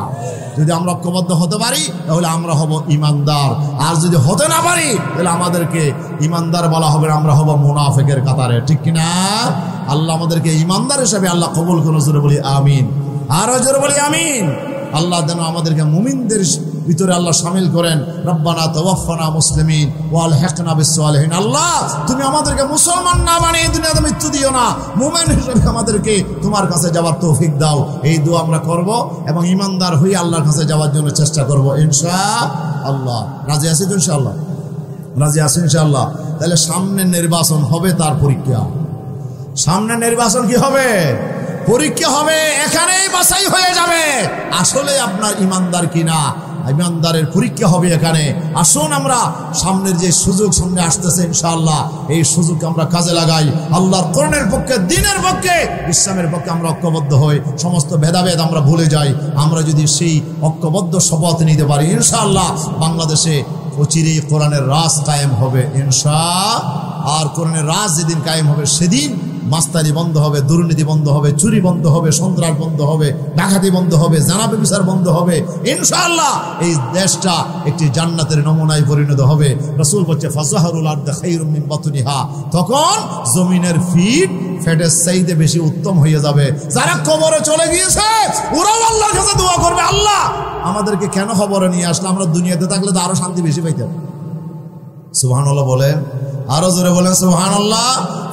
যদি আমরা ঐক্যবদ্ধ হতে পারি তাহলে আমরা হব ইমানদার, আর যদি হতে না পারি তাহলে আমাদেরকে ইমানদার বলা হবে, আমরা হব মুনাফিকের কাতারে। ঠিক কিনা? আল্লাহ আমাদেরকে ইমানদার হিসেবে আল্লাহ কবুল করুন, জোরে বলি আমিন, আরো জোরে বলি আমিন। আল্লাহ যেন আমাদেরকে মুমিনদের ভিতরে আল্লাহ শামিল করেন। রব্বানা তাওয়াফানা মুসলিমিন ওয়া আলহিকনা বিস-সালিহিন। আল্লাহ তুমি আমাদেরকে মুসলমান না বানিয়ে দুনিয়াতে মৃত্যু দিও না, মুমিন হিসেবে আমাদেরকে তোমার কাছে যাওয়ার তৌফিক দাও। এই দোয়া আমরা করব এবং ঈমানদার হয়ে আল্লাহর কাছে যাওয়ার জন্য চেষ্টা করব ইনশাআল্লাহ। রাজি আছি তো ইনশাআল্লাহ? রাজি আছি ইনশাআল্লাহ? তাহলে সামনে নির্বাচন হবে, তার পরীক্ষা। সামনে নির্বাচন কি হবে? পরীক্ষা হবে, এখানেই বাছাই হয়ে যাবে আসলে আপনার ইমানদার কিনা। ইমানদারের পরীক্ষা হবে এখানে। আসুন আমরা সামনের যে সুযোগ সামনে আসতেছে ইনশাআল্লাহ, এই সুযোগকে আমরা কাজে লাগাই। আল্লাহর কোরআনের পক্ষে, দ্বীনের পক্ষে, ইসলামের পক্ষে আমরা ঐক্যবদ্ধ হই। সমস্ত ভেদাভেদ আমরা ভুলে যাই। আমরা যদি সেই ঐক্যবদ্ধ শপথ নিতে পারি ইনশাআল্লাহ, বাংলাদেশে অচিরেই কোরআনের রাজ কায়েম হবে ইনশাআল্লাহ। আর কোরআনের রাজ যেদিন কায়েম হবে সেদিন মাস্তানি বন্ধ হবে, দুর্নীতি বন্ধ হবে, চুরি বন্ধ হবে, সন্ত্রাস বন্ধ হবে, ডাকাতি বন্ধ হবে, জানা ব্যভিচার বন্ধ হবে ইনশাআল্লাহ। এই দেশটা একটি জান্নাতের নমুনায় পরিণত হবে। রাসূল বলছে ফাযহারুল আরদ খায়রুম মিন বাতনিহা, তখন জমিনের ফেটের চাইতে বেশি উত্তম হয়ে যাবে। যারা কবরে চলে গিয়েছে ওরাও আল্লাহর কাছে দোয়া করবে, আল্লাহ আমাদেরকে কেন খবরে নিয়ে আসলে, আমরা দুনিয়াতে থাকলে তো আরো শান্তি বেশি পাইতাম। সুবহানাল্লাহ বলেন, আরো জোরে বলেন সুবহানাল্লাহ।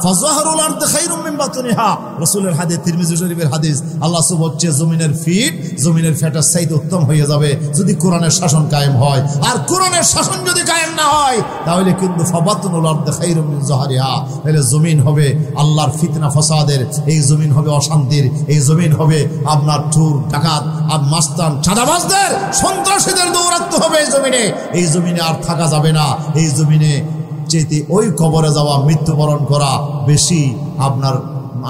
ফাযহারুল আরদ খায়রুম মিন বাতনিহা, রাসূলের হাদিস, তিরমিজি শরীফের হাদিস। আল্লাহ সুবহানাহু হচ্ছে জমিনের ফেটার চাইতে উত্তম হয়ে যাবে যদি কোরআনের শাসন কায়েম হয়। আর কোরআনের শাসন যদি কায়েম না হয় তাহলে কিন্তু ফাবাতুল আরদ খায়রুম মিন যহরিহা, তাহলে জমিন হবে আল্লাহর ফিতনা ফাসাদের, এই জমিন হবে অশান্তির, এই জমিন হবে আপনার চোর ডাকাত আর মাস্তান চাঁদাবাজদের, সন্ত্রাসীদের দৌরাত্ম্য হবে এই জমিনে। এই জমিনে আর থাকা যাবে না। এই জমিনে চেতে ওই কবরে যাওয়া, মৃত্যুবরণ করা বেশি আপনার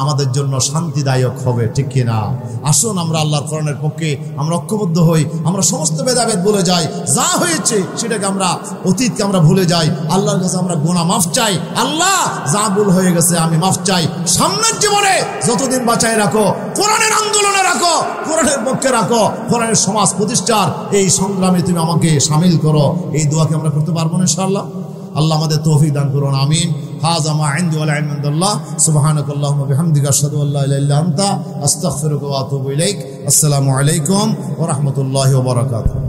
আমাদের জন্য শান্তিদায়ক হবে, ঠিক কিনা? আসুন আমরা আল্লাহর কোরআনের পক্ষে আমরা ঐক্যবদ্ধ হই, আমরা সমস্ত ভেদাভেদ ভুলে যাই, যা হয়েছে সেটাকে আমরা অতীতকে আমরা ভুলে যাই, আল্লাহর কাছে আমরা গুনাহ মাফ চাই। আল্লাহ যা ভুল হয়ে গেছে আমি মাফ চাই, সামনের জীবনে যতদিন বাঁচায় রাখো কোরআনের আন্দোলনে রাখো, কোরআনের পক্ষে রাখো, কোরআনের সমাজ প্রতিষ্ঠার এই সংগ্রামে তুমি আমাকে শামিল করো। এই দোয়াকে আমরা করতে পারবো না ইনশাআল্লাহ। আল্লাহ আমাদের তৌফিক দান করুন, আমিন। হাযা মা ইনদি ওয়া লা ইলমা ইনদাল্লাহ, সুবহানাকাল্লাহুম্মা ওয়া বিহামদিকা আশহাদু আল্লা ইলাহা ইল্লা আনতা আস্তাগফিরুকা ওয়া আতুবু ইলাইক। আসসালামু আলাইকুম ওয়া রাহমাতুল্লাহি ওয়া বারাকাতুহু।